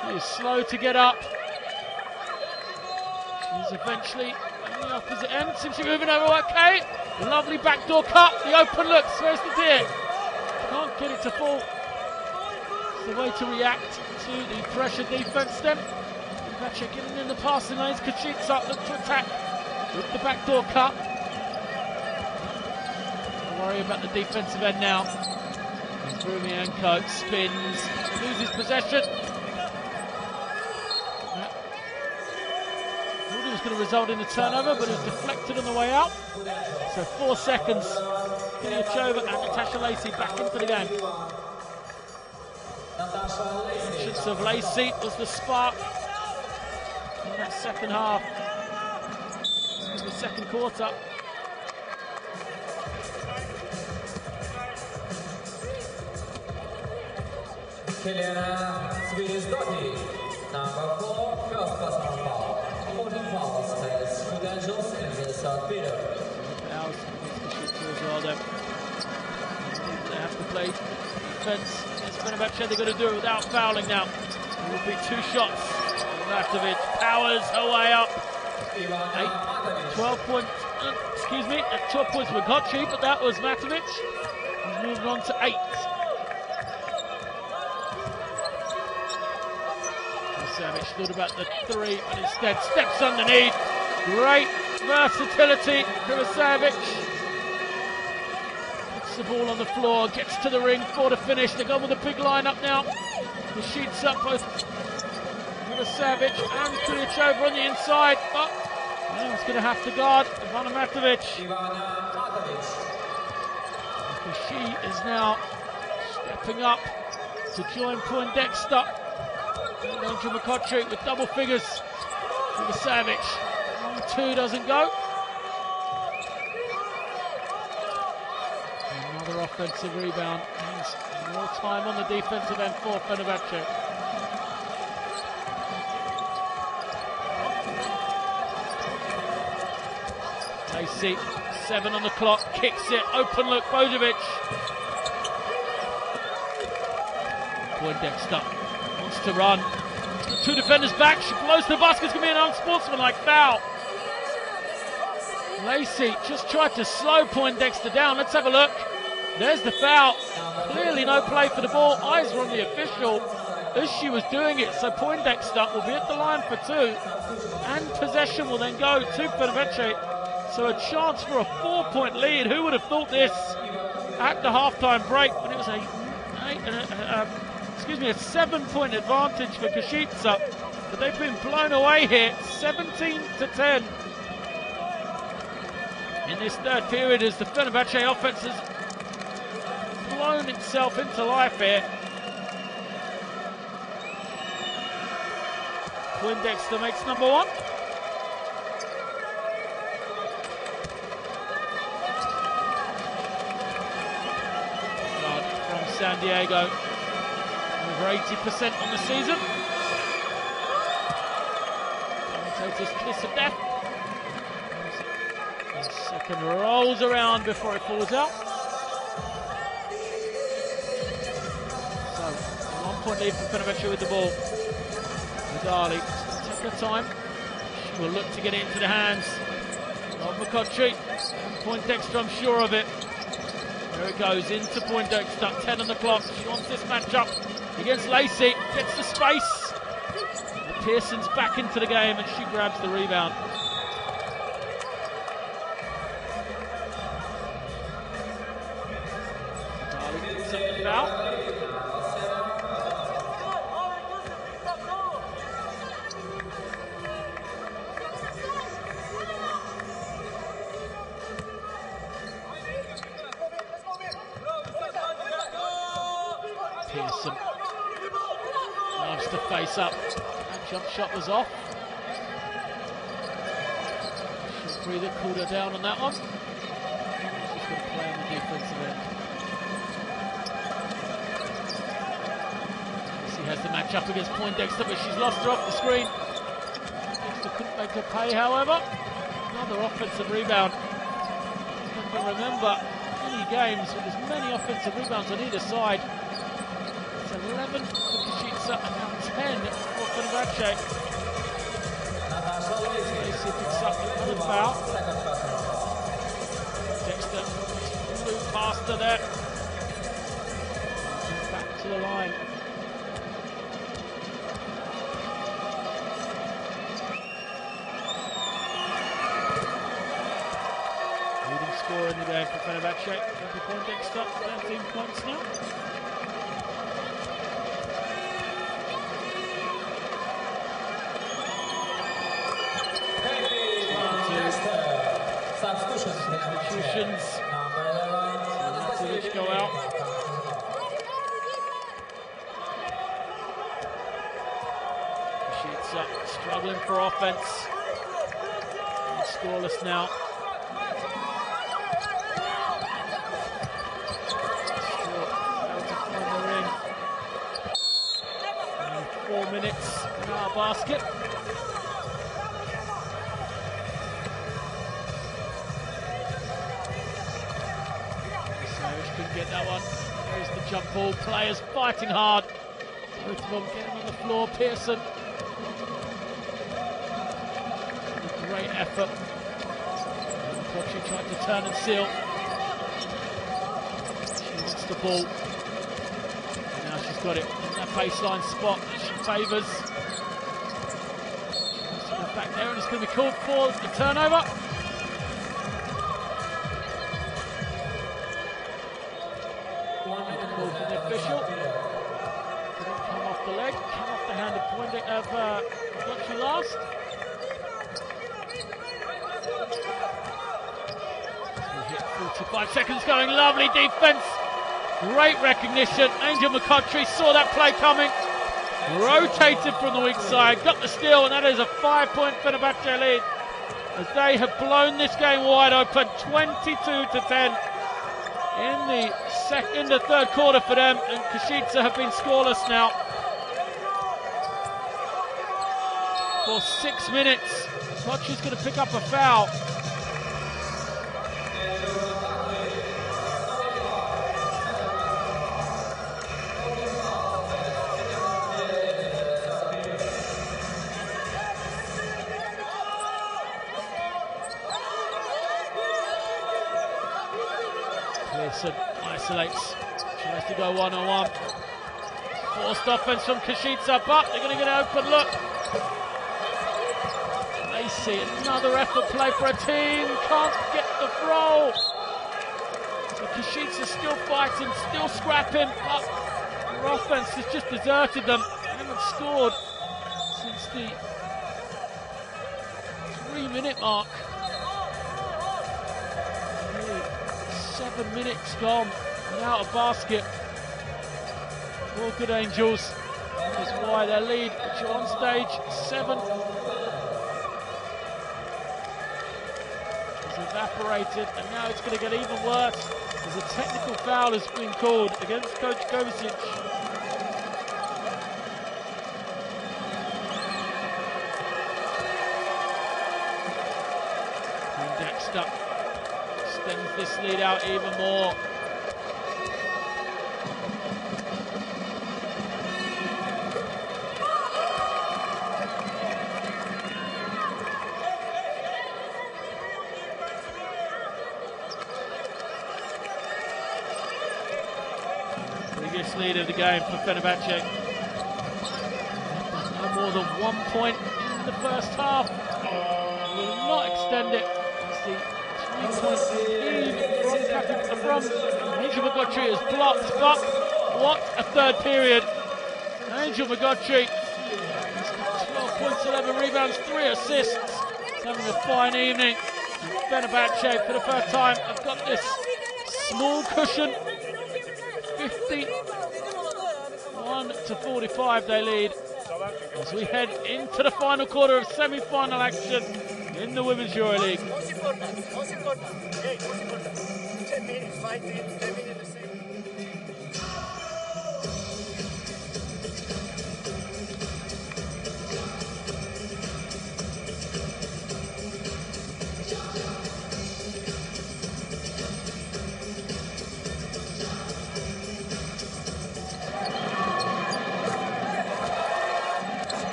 A: She is slow to get up. She's eventually on the opposite end. Seems to be moving over okay. Lovely backdoor cut. The open looks. Where's the deer? Can't get it to fall. It's the way to react to the pressure defense then. Fenebahçe getting in the passing lanes. Koshice look to attack with the backdoor cut. Don't worry about the defensive end now. Virimienko spins, loses possession. Thought it was going to result in a turnover, but it was deflected on the way out. So 4 seconds. Kuliachova and Natasha Lacey back into the game. Entrance of Lacey was the spark in that second half. In the second quarter.
C: Number 4, first personal foul. 14 fouls has credentials in the third period.
A: Fouls against Koshice as well then. They have to play defense against Fenerbakhce. They've got to do it without fouling now. It will be 2 shots. Matovic powers her way up. 12 points, 12 points for Kochi, but that was Matovic. He's moved on to 8. Savage thought about the 3, but instead steps underneath. Great versatility from Savage. Puts the ball on the floor, gets to the ring for the finish. They go with a big lineup now. The sheets up both Savage and Kulichova on the inside, but he's going to have to guard Ivana Matovic. Because she is now stepping up to join Poindexter. Andrew McCottry with double figures for the Savage. 1-2 doesn't go. Another offensive rebound means more time on the defensive end for Fenerbakhce. Lacey, 7 on the clock, kicks it, open look, Bojovic. Poindexter wants to run. 2 defenders back, she blows the basket, it's going to be an unsportsmanlike foul. Lacey just tried to slow Poindexter down. Let's have a look. There's the foul. Clearly no play for the ball. Eyes were on the official as she was doing it. So Poindexter will be at the line for 2. And possession will then go to Fenerbakhce. So a chance for a 4-point lead. Who would have thought this at the halftime break when it was a 7-point advantage for Koshice, but they've been blown away here, 17-10 in this third period as the Fenerbakhce offense has blown itself into life here. Poindexter makes number 1. From San Diego. Over 80% on the season. Commentator's kiss of death. The second rolls around before it falls out. So, 1-point lead for Fenerbakhce with the ball. Vidali, take her time. She will look to get it into the hands of McCottry. Poindexter, I'm sure of it. There it goes, into Poindexter, 10 on the clock. She wants this matchup against Lacey, gets the space. And Pearson's back into the game and she grabs the rebound. Vidali picks up the foul. Pearson loves to face up. That jump shot was off. Short breather called her down on that one. She's going to play on the defensive end. She has the match up against Poindexter, but she's lost her off the screen. Poindexter couldn't make her pay, however. Another offensive rebound. I can remember any games with as many offensive rebounds on either side. 11 for Koshice and now 10 for Fenerbakhce. Lacey picks up another foul. Dexter flew past her there. Back to the line. Leading scorer in the game for Fenerbakhce. Poindexter, 13 points now. Substitutions. Matovic go out. Koshice struggling for offense. And scoreless now. Still able to find the ring. 4 minutes in our basket. Savage couldn't get that one. There's the jump ball. Players fighting hard. Both of them getting on the floor. Pearson. Great effort. Koshice tried to turn and seal. She wants the ball. And now she's got it in that baseline spot that she favours. She wants to go back there and it's going to be called for the turnover. Called for the official. Didn't come off the leg, come off the hand of Koshice last. 45 seconds going, lovely defence, great recognition. Angel McCutchery saw that play coming, rotated from the weak side, got the steal, and that is a 5-point Fenerbahçe lead as they have blown this game wide open, 22-10 in the third quarter for them, and Koshice have been scoreless now for 6 minutes. Koshice's going to pick up a foul. Pearson isolates, tries to go one-on-one. Forced offense from Koshice, but they're going to get an open look. They see another effort play for a team, can't get the throw. So Koshice is still fighting, still scrapping, but their offense has just deserted them. They haven't scored since the 3-minute mark. 7 minutes gone without a basket. All good Angels. That is why their lead, which are on stage 7, has evaporated, and now it's going to get even worse as a technical foul has been called against Coach Kovacic. And Dexter extends this lead out even more. Biggest lead of the game for Fenerbahçe. No more than 1 point in the first half. Will not extend it. It's the 3-point lead from Angel McCutchery is blocked, but what a third period. Angel McCutchery has got 12 points, 11 rebounds, 3 assists. He's having a fine evening. Fenerbahçe, for the first time, have got this small cushion. 51-45 they lead as we head into the final quarter of semi-final action in the Women's Euroleague.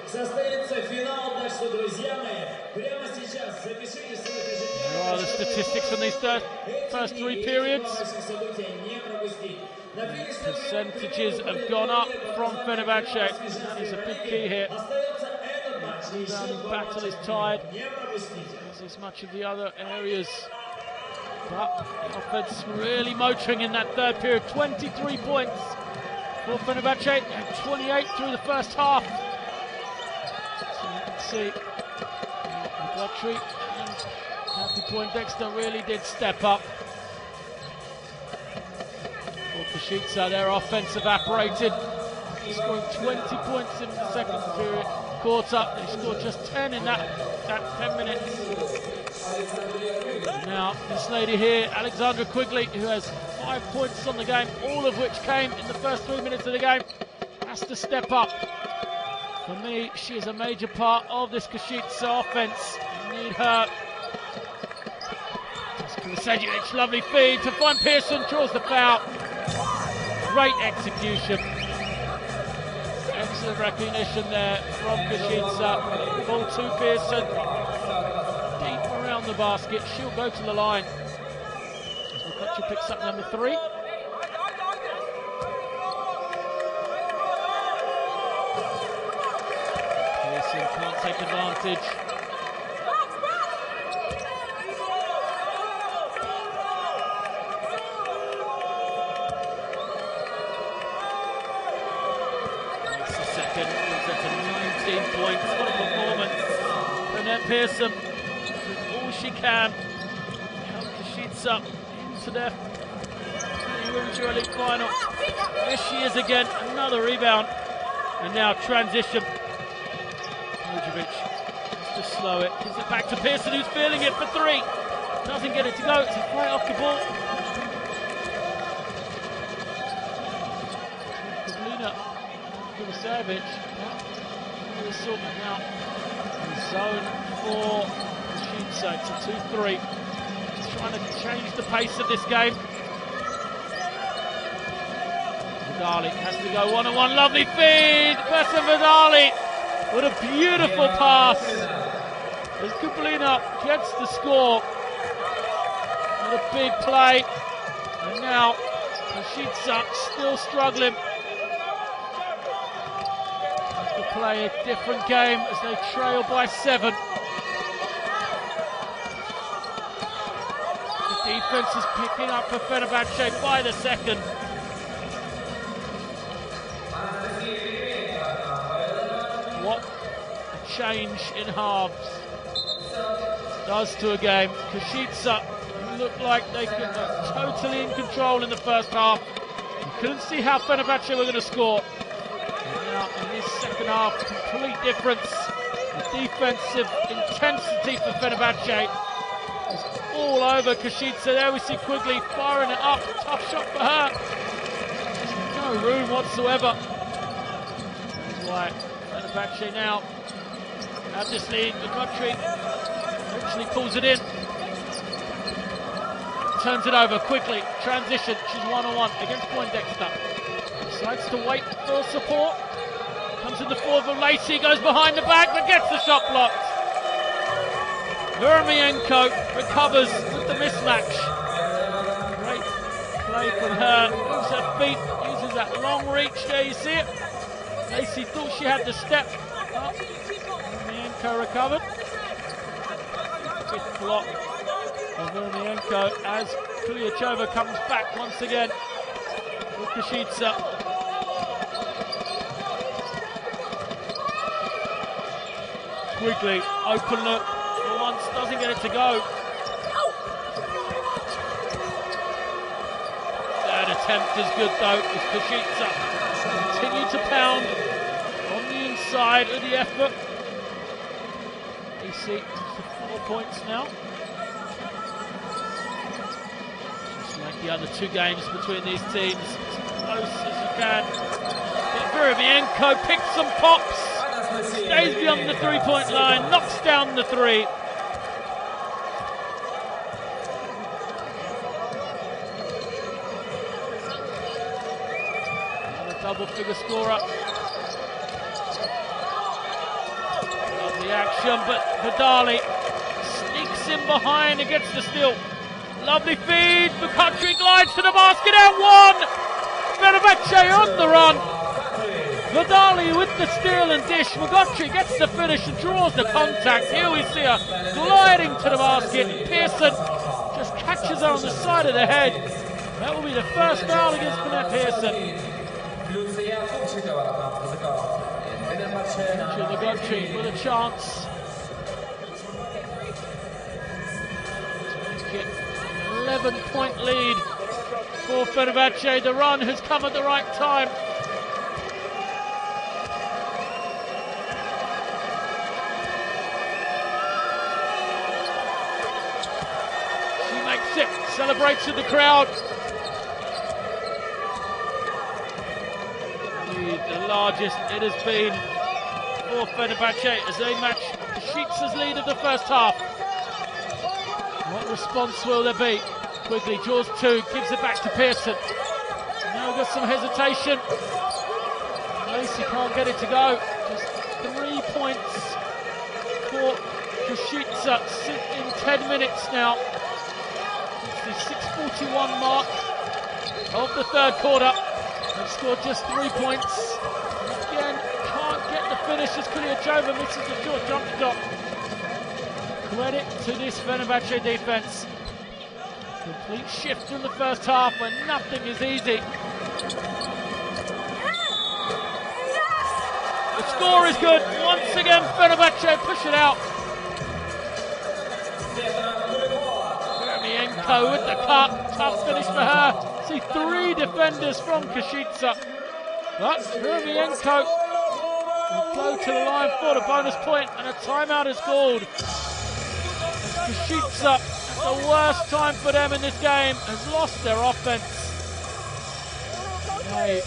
B: Состоится финал, так что, друзья мои, прямо сейчас запишите свои ожидания.
A: There are the statistics from these first 3 periods. Percentages have gone up from Fenerbahçe. That is a big key here. The rebounding battle is tied, as much of the other areas. But the offense really motoring in that third period. 23 points for Fenербахче, 28 through the first half. So you can see Godfrey and Happy Poindexter really did step up. For Koshice, their offense evaporated, scoring 20 points in the second period. Quarter, they scored just 10 in that 10 minutes. Now, this lady here, Alexandra Quigley, who has 5 points on the game, all of which came in the first 3 minutes of the game, has to step up. For me, she is a major part of this Koshice offense. You need her. Kosciuszko, lovely feed to find Pearson, draws the foul. Great execution. Excellent recognition there from Koshice. Ball to Pearson. Deep around the basket. She'll go to the line. As McCutcheon picks up number 3. Pearson can't take advantage. That's a 19 points. What a performance. Annette Pearson doing all she can. Help Koshice into the Women's Euroleague final. There she is again. Another rebound. And now transition. Mojovic has to slow it. Gives it back to Pearson, who's feeling it for 3. Doesn't get it to go. It's a flight off the ball. Savage, really sorting out the zone for Koshice. It's a 2-3. Trying to change the pace of this game. Vidali has to go one-on-one. Lovely feed. Vesa Vidali. What a beautiful pass. As Kubalina gets the score. What a big play. And now Koshice still struggling. Play a different game as they trail by 7. The defense is picking up for Fenербахче by the second. What a change in halves does to a game. Koshice looked like they were totally in control in the first half. You couldn't see how Fenербахчe were going to score. Now in this second half, complete difference. The defensive intensity for Fenербахчe is all over Koshice. There we see Quigley firing it up. Tough shot for her. There's no room whatsoever. That's why Fenербахчe now have this lead. The country eventually pulls it in. Turns it over quickly. Transition. She's one-on-one against Poindexter. Decides to wait for support. Comes in the forward of Lacey, goes behind the back, but gets the shot blocked. Veremienko recovers with the mismatch. Great play from her. Moves her feet, uses that long reach. There you see it. Lacey thought she had the step up. Veremienko recovered. 5th block of Veremienko as Kuliachova comes back once again with Koshice. Quigley, open look for once, doesn't get it to go. Third attempt is good though, as Koshice continue to pound on the inside of the effort. AC to 4 points now. Just like the other 2 games between these teams, as close as you can. But Veremienko picks some pops. Stays beyond the 3-point line, knocks down the 3. Another double-figure scorer. Lovely action, but Vidali sneaks in behind and gets the steal. Lovely feed, McCutcheon glides to the basket and 1! Fenербахчe on the run. Vidali with the steal and dish. McCutcheon gets the finish and draws the contact. Here we see her gliding to the basket. Pearson just catches her on the side of the head. That will be the first foul against Pearson. Fenerбахче with a chance to get an 11-point lead for Fenербахче. The run has come at the right time. She makes it, celebrates with the crowd. The largest it has been for Fenербахче as they match Koshice's lead of the first half. What response will there be? Quigley draws two, gives it back to Pearson. Now got some hesitation. Lacey can't get it to go. Just 3 points for Koshice in 10 minutes now. It's the 6:41 mark of the third quarter. They've scored just 3 points. Again, can't get the finish as Kuliachova misses the short jump shot. Credit to this Fenербахче defence. Complete shift in the first half when nothing is easy. The score is good. Once again, Fenербахчe push it out. Jeremienko with the cut. Tough finish for her. See 3 defenders from Koshice. But Jeremienko will go to the line for the bonus point, and a timeout is called. Koshice, at the worst time for them in this game, has lost their offense. Hey.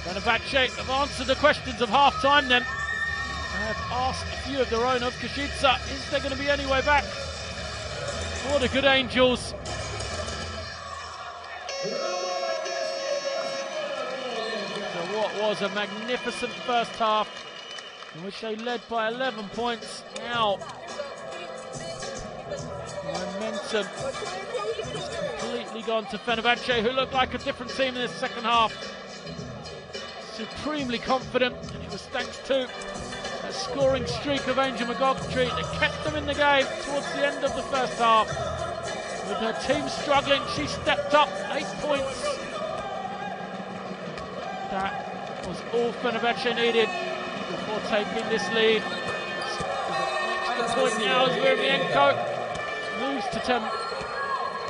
A: Fenербахчe have answered the questions of half-time then. They have asked a few of their own of Koshice, is there going to be any way back for the Good Angels? So what was a magnificent first half in which they led by 11 points. Now, momentum has completely gone to Fenербахчe, who looked like a different team in this second half. Supremely confident, and it was thanks to a scoring streak of Angel McGoughtry that kept them in the game towards the end of the first half. With her team struggling, she stepped up, 8 points. That was all Fenербахчe needed before taking this lead. The next point now as Jeremienko moves to 10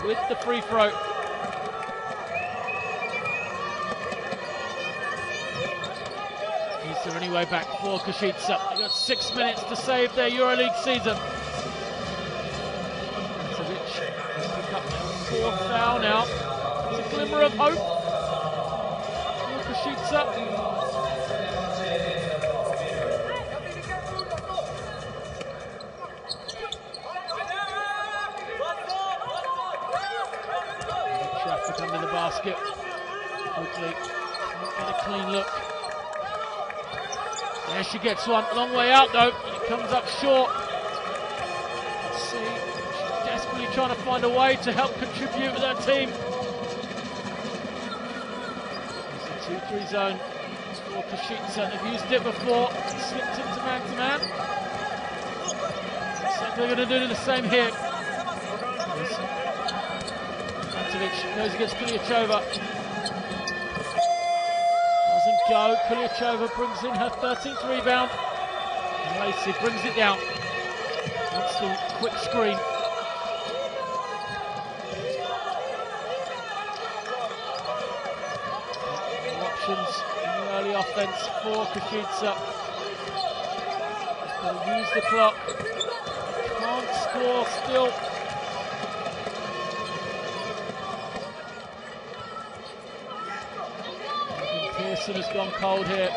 A: with the free throw. Is there any way back for Koshice? They've got 6 minutes to save their Euroleague season. Kovacevic has picked up their 4th foul now. It's a glimmer of hope for Koshice. Traffic under the basket. Quickly, can't get a clean look. There she gets one, long way out though, and it comes up short. Let's see, she's desperately trying to find a way to help contribute with her team. It's a 2-3 zone for Koshice. They've used it before, slipped into man-to-man. So they're going to do the same here. Kovacevic goes against Kuliachova. Doesn't go. Kuliachova brings in her 13th rebound. And Lacey brings it down. Wants the quick screen. No options in the early offense for Koshice. They'll use the clock. Can't score still. Pearson has gone cold here.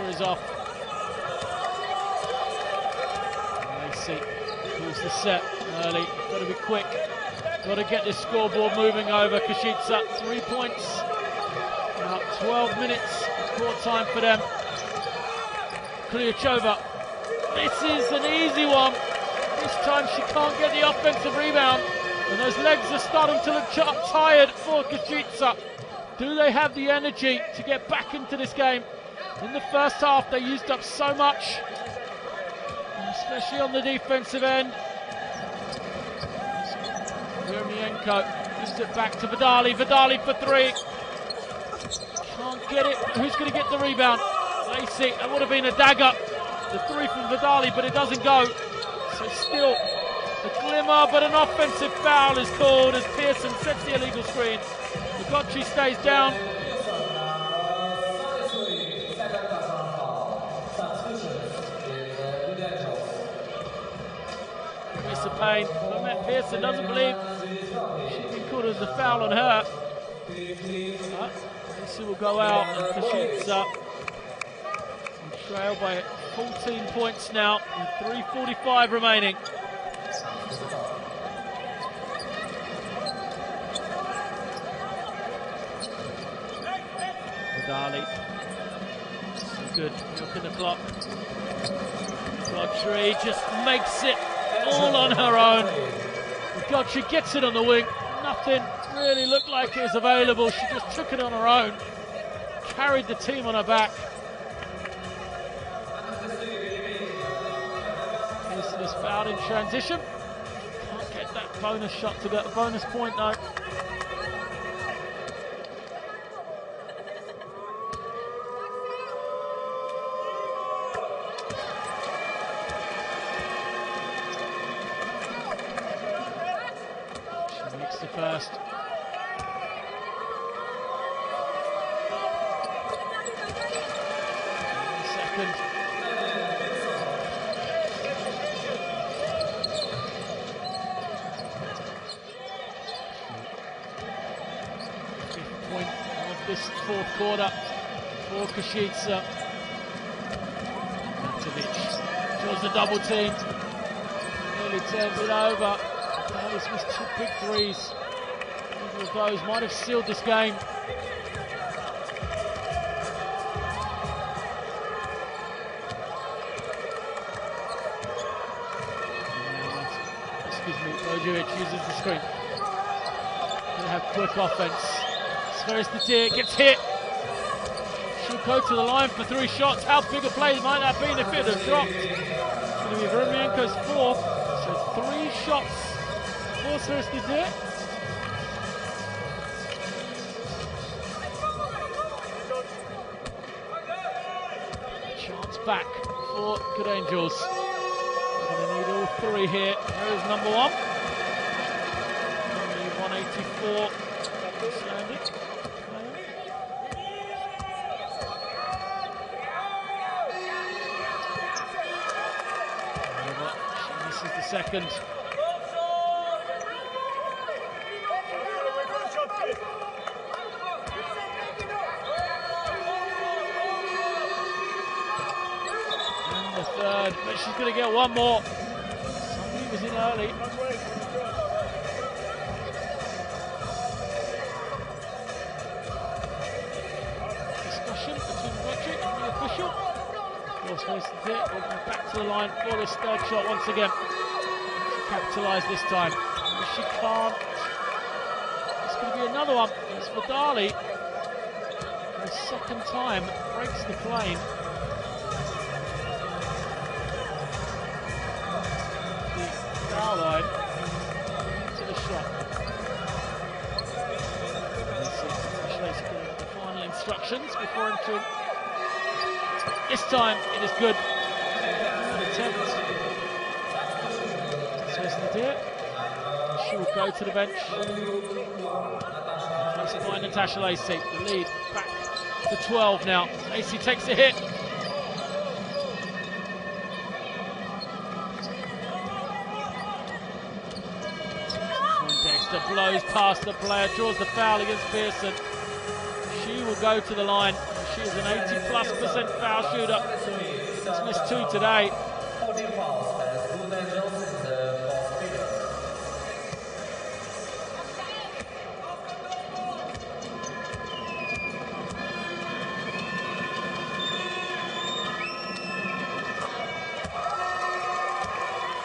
A: pressure is off. Lacey calls the set early. Got to be quick. Got to get this scoreboard moving over. Koshice, 3 points. Now 12 minutes court time for them. Kuliachova. This is an easy one. This time she can't get the offensive rebound. And those legs are starting to look tired for Koshice. Do they have the energy to get back into this game? In the first half, they used up so much, especially on the defensive end. Yermienko gives it back to Vidali. Vidali for three. Can't get it. Who's going to get the rebound? Lacey. That would have been a dagger. The three from Vidali, but it doesn't go. So still a glimmer, but an offensive foul is called as Pearson sets the illegal screen. Gotchi stays down. It's a pain. But Pearson doesn't believe she's been called as a foul on her. Lacey will go out, and Koshice on trail by 14 points now with 3:45 remaining. Vidali, so good, milking the clock. Gotchi just makes it all on her own. Gotchi gets it on the wing. Nothing really looked like it was available. She just took it on her own. Carried the team on her back. Pearson is fouled in transition. Can't get that bonus shot to get a bonus point though. First. Second. Fifth point of this fourth quarter for Koshice. Matovic draws the double team. Nearly turns it over. He's missed two big threes. Either of those might have sealed this game. Excuse me, Bojovic uses the screen. Gonna have quick offense. Sveristadir gets hit. She'll go to the line for 3 shots. How big a play might that be if it had dropped? It's going to be Vermienko's fourth. So 3 shots. Sveristadir. Chance back for Good Angels. They're going to need all 3 here. There is number 1. Only 184. Landed. She misses the second. Third, but she's going to get one more. Somebody was in early. Discussion between Gotchi and the official. We'll go back to the line for this third shot once again. She capitalised this time. But she can't. It's going to be another one. It's Vidali. For the second time, breaks the plane. Foul line to the shot. The final instructions before entering. This time it is good. Attempt. Sveristadir. She will go to the bench. Placed by Natasha Lacey. The lead back to 12 now. Lacey takes a hit. Blows past the player, draws the foul against Pearson. She will go to the line. She is an 80+% foul shooter. She's missed 2 today.
C: 14 fouls. That is good angels in the fourth period.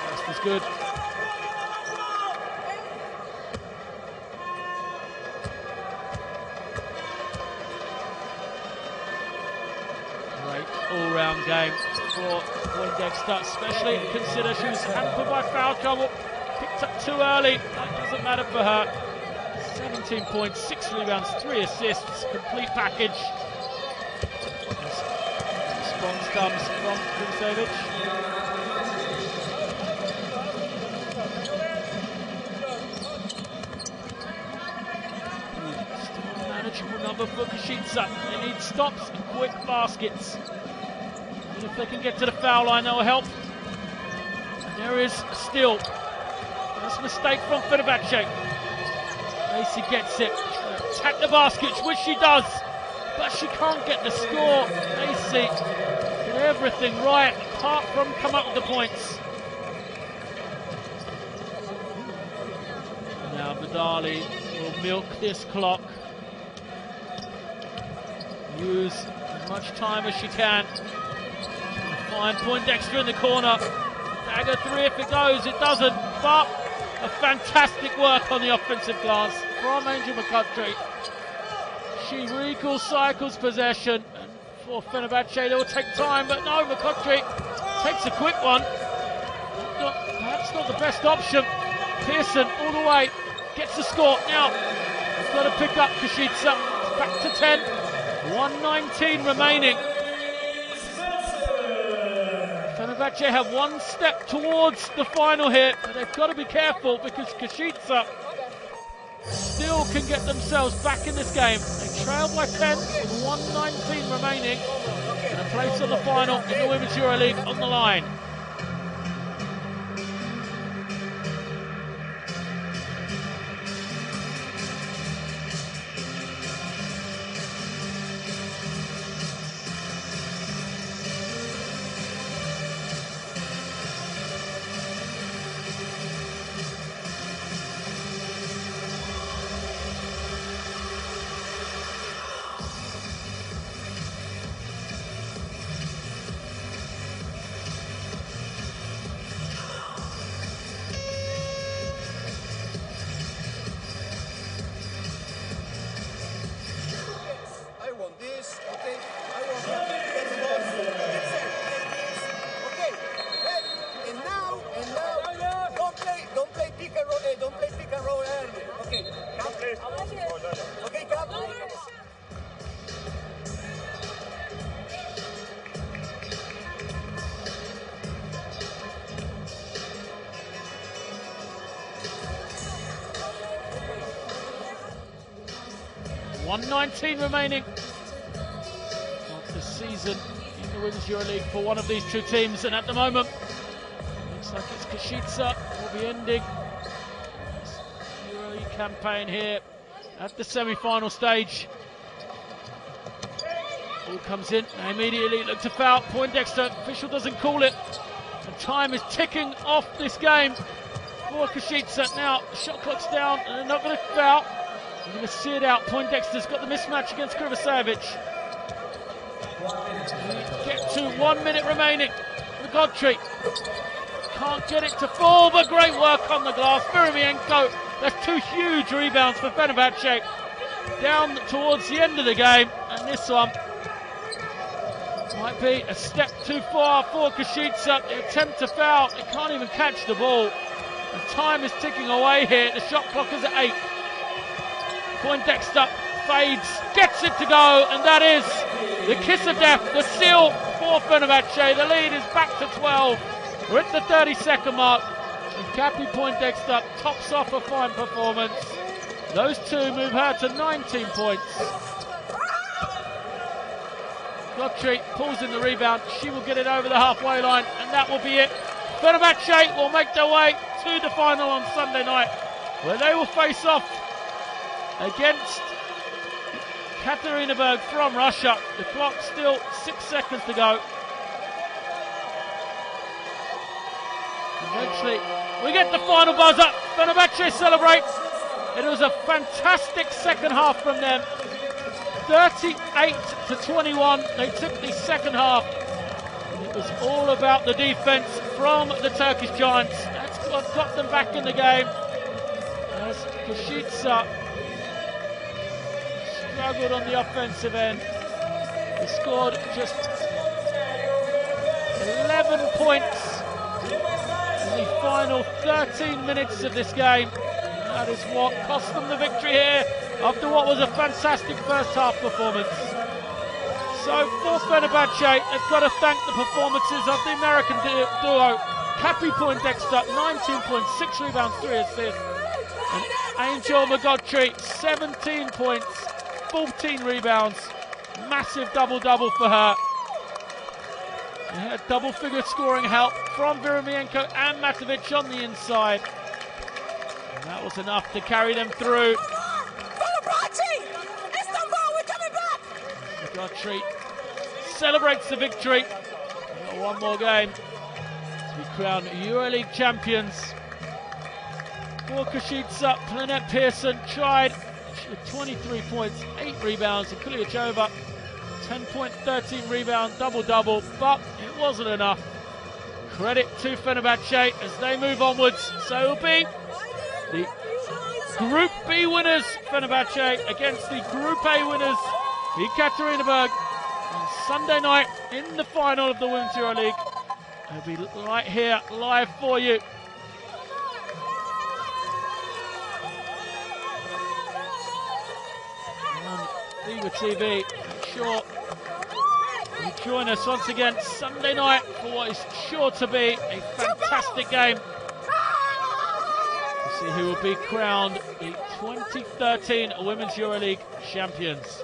A: Rest is good. All-round game for Poindexter, especially consider she was hampered by foul trouble, picked up too early. That doesn't matter for her. 17 points, 6 rebounds, 3 assists, complete package. Response comes from Krusevic. Still a manageable number for Koshice. They need stops and quick baskets. And if they can get to the foul line, that will help. And there is still first mistake from Fenerbahçe. Lacey gets it. Attack the basket, which she does, but she can't get the score. Lacey did everything right, apart from come up with the points. Now Vidali will milk this clock. Use as much time as she can. Find Poindexter in the corner. Dagger 3 if it goes, it doesn't. But a fantastic work on the offensive glass from Angel McCutcheon. She cycles possession. And for Fenebahçe, they will take time, but no, McCutcheon takes a quick one. Perhaps not the best option. Pearson all the way, gets the score. Now, they've got to pick up Koshice. It's back to 10. 1:19 remaining. Fenebahçe have one step towards the final here, but they've got to be careful because Koshice still can get themselves back in this game. They trail by 10 with 1:19 remaining and a place on the final in the Women's Euroleague on the line. .19 remaining of the season in the Women's Euroleague for one of these two teams, and at the moment looks like it's Koshice will be ending this Euroleague campaign here at the semi-final stage. Ball comes in, they immediately look to foul. Poindexter, official doesn't call it, and time is ticking off this game for Koshice. Now the shot clock's down and they're not going to foul. We're going to see it out. Poindexter's got the mismatch against Krusevic. Get to 1 minute remaining. McCutcheon can't get it to fall, but great work on the glass. Virimienko, that's 2 huge rebounds for Fenebahçe. Down towards the end of the game, and this one might be a step too far for Koshice. The attempt to foul, they can't even catch the ball. And time is ticking away here. The shot clock is at 8. Poindexter fades, gets it to go, and that is the kiss of death, the seal for Fenebahçe. The lead is back to 12. We're at the 30-second mark, and Cappy Poindexter tops off a fine performance. Those two move her to 19 points. Gotri pulls in the rebound. She will get it over the halfway line, and that will be it. Fenebahçe will make their way to the final on Sunday night, where they will face off against Ekaterinburg from Russia. The clock still 6 seconds to go. Eventually, we get the final buzzer. Fenerбахче celebrate. It was a fantastic second half from them. 38-21. They took the second half. It was all about the defence from the Turkish Giants. That's what got them back in the game. As Koshice struggled on the offensive end. He scored just 11 points in the final 13 minutes of this game. That is what cost them the victory here after what was a fantastic first half performance. So for Fenербахче, they've got to thank the performances of the American duo Cappy Poindexter, 19 points, 6 rebounds, 3 assists, and Angel Magotri, 17 points, 14 rebounds. Massive double-double for her. They had double-figure scoring help from Virimienko and Matovic on the inside. And that was enough to carry them through. Magotri celebrates the victory. We've got one more game to be crowned Euroleague champions. For Koshice, Lynette Pearson tried with 23 points, 8 rebounds, and Kuliachova 10 point, 13 rebound, double-double, but it wasn't enough. Credit to Fenербахче as they move onwards. So it will be the Group B winners, Fenербахчe, against the Group A winners, Ekaterinburg, on Sunday night in the final of the Women's EuroLeague. It'll be right here, live for you. On FIBA TV, make sure you join us once again Sunday night for what is sure to be a fantastic game. To see who will be crowned the 2013 Women's EuroLeague champions.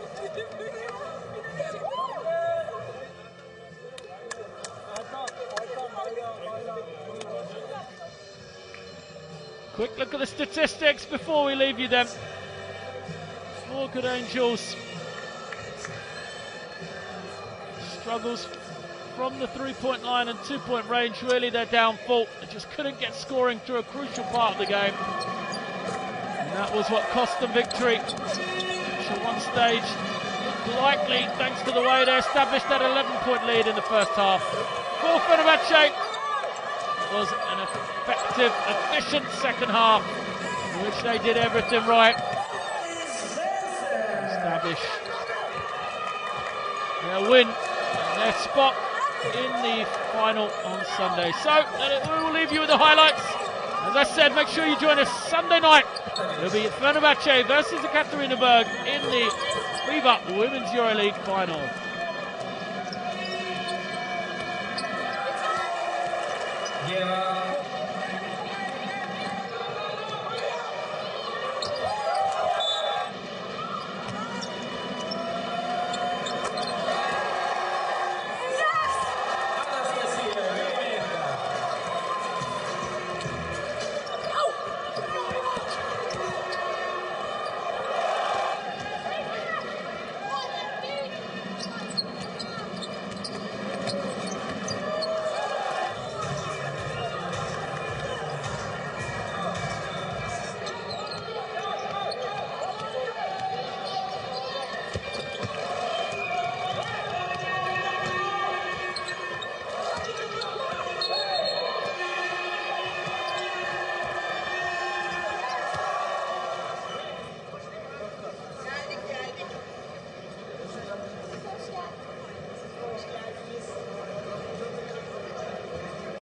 A: Quick look at the statistics before we leave you then. For Good Angels. Struggles from the 3-point line and 2-point range, really their downfall. They just couldn't get scoring through a crucial part of the game. And that was what cost them victory. Which at one stage looked likely, thanks to the way they established that 11-point lead in the first half. For Fenербахчe, it was an effective, efficient second half in which they did everything right. Establish their win and their spot in the final on Sunday. So we will leave you with the highlights. As I said, make sure you join us Sunday night. It'll be Fenербахчe versus Ekaterinburg in the FIBA Women's EuroLeague final.
C: Yeah.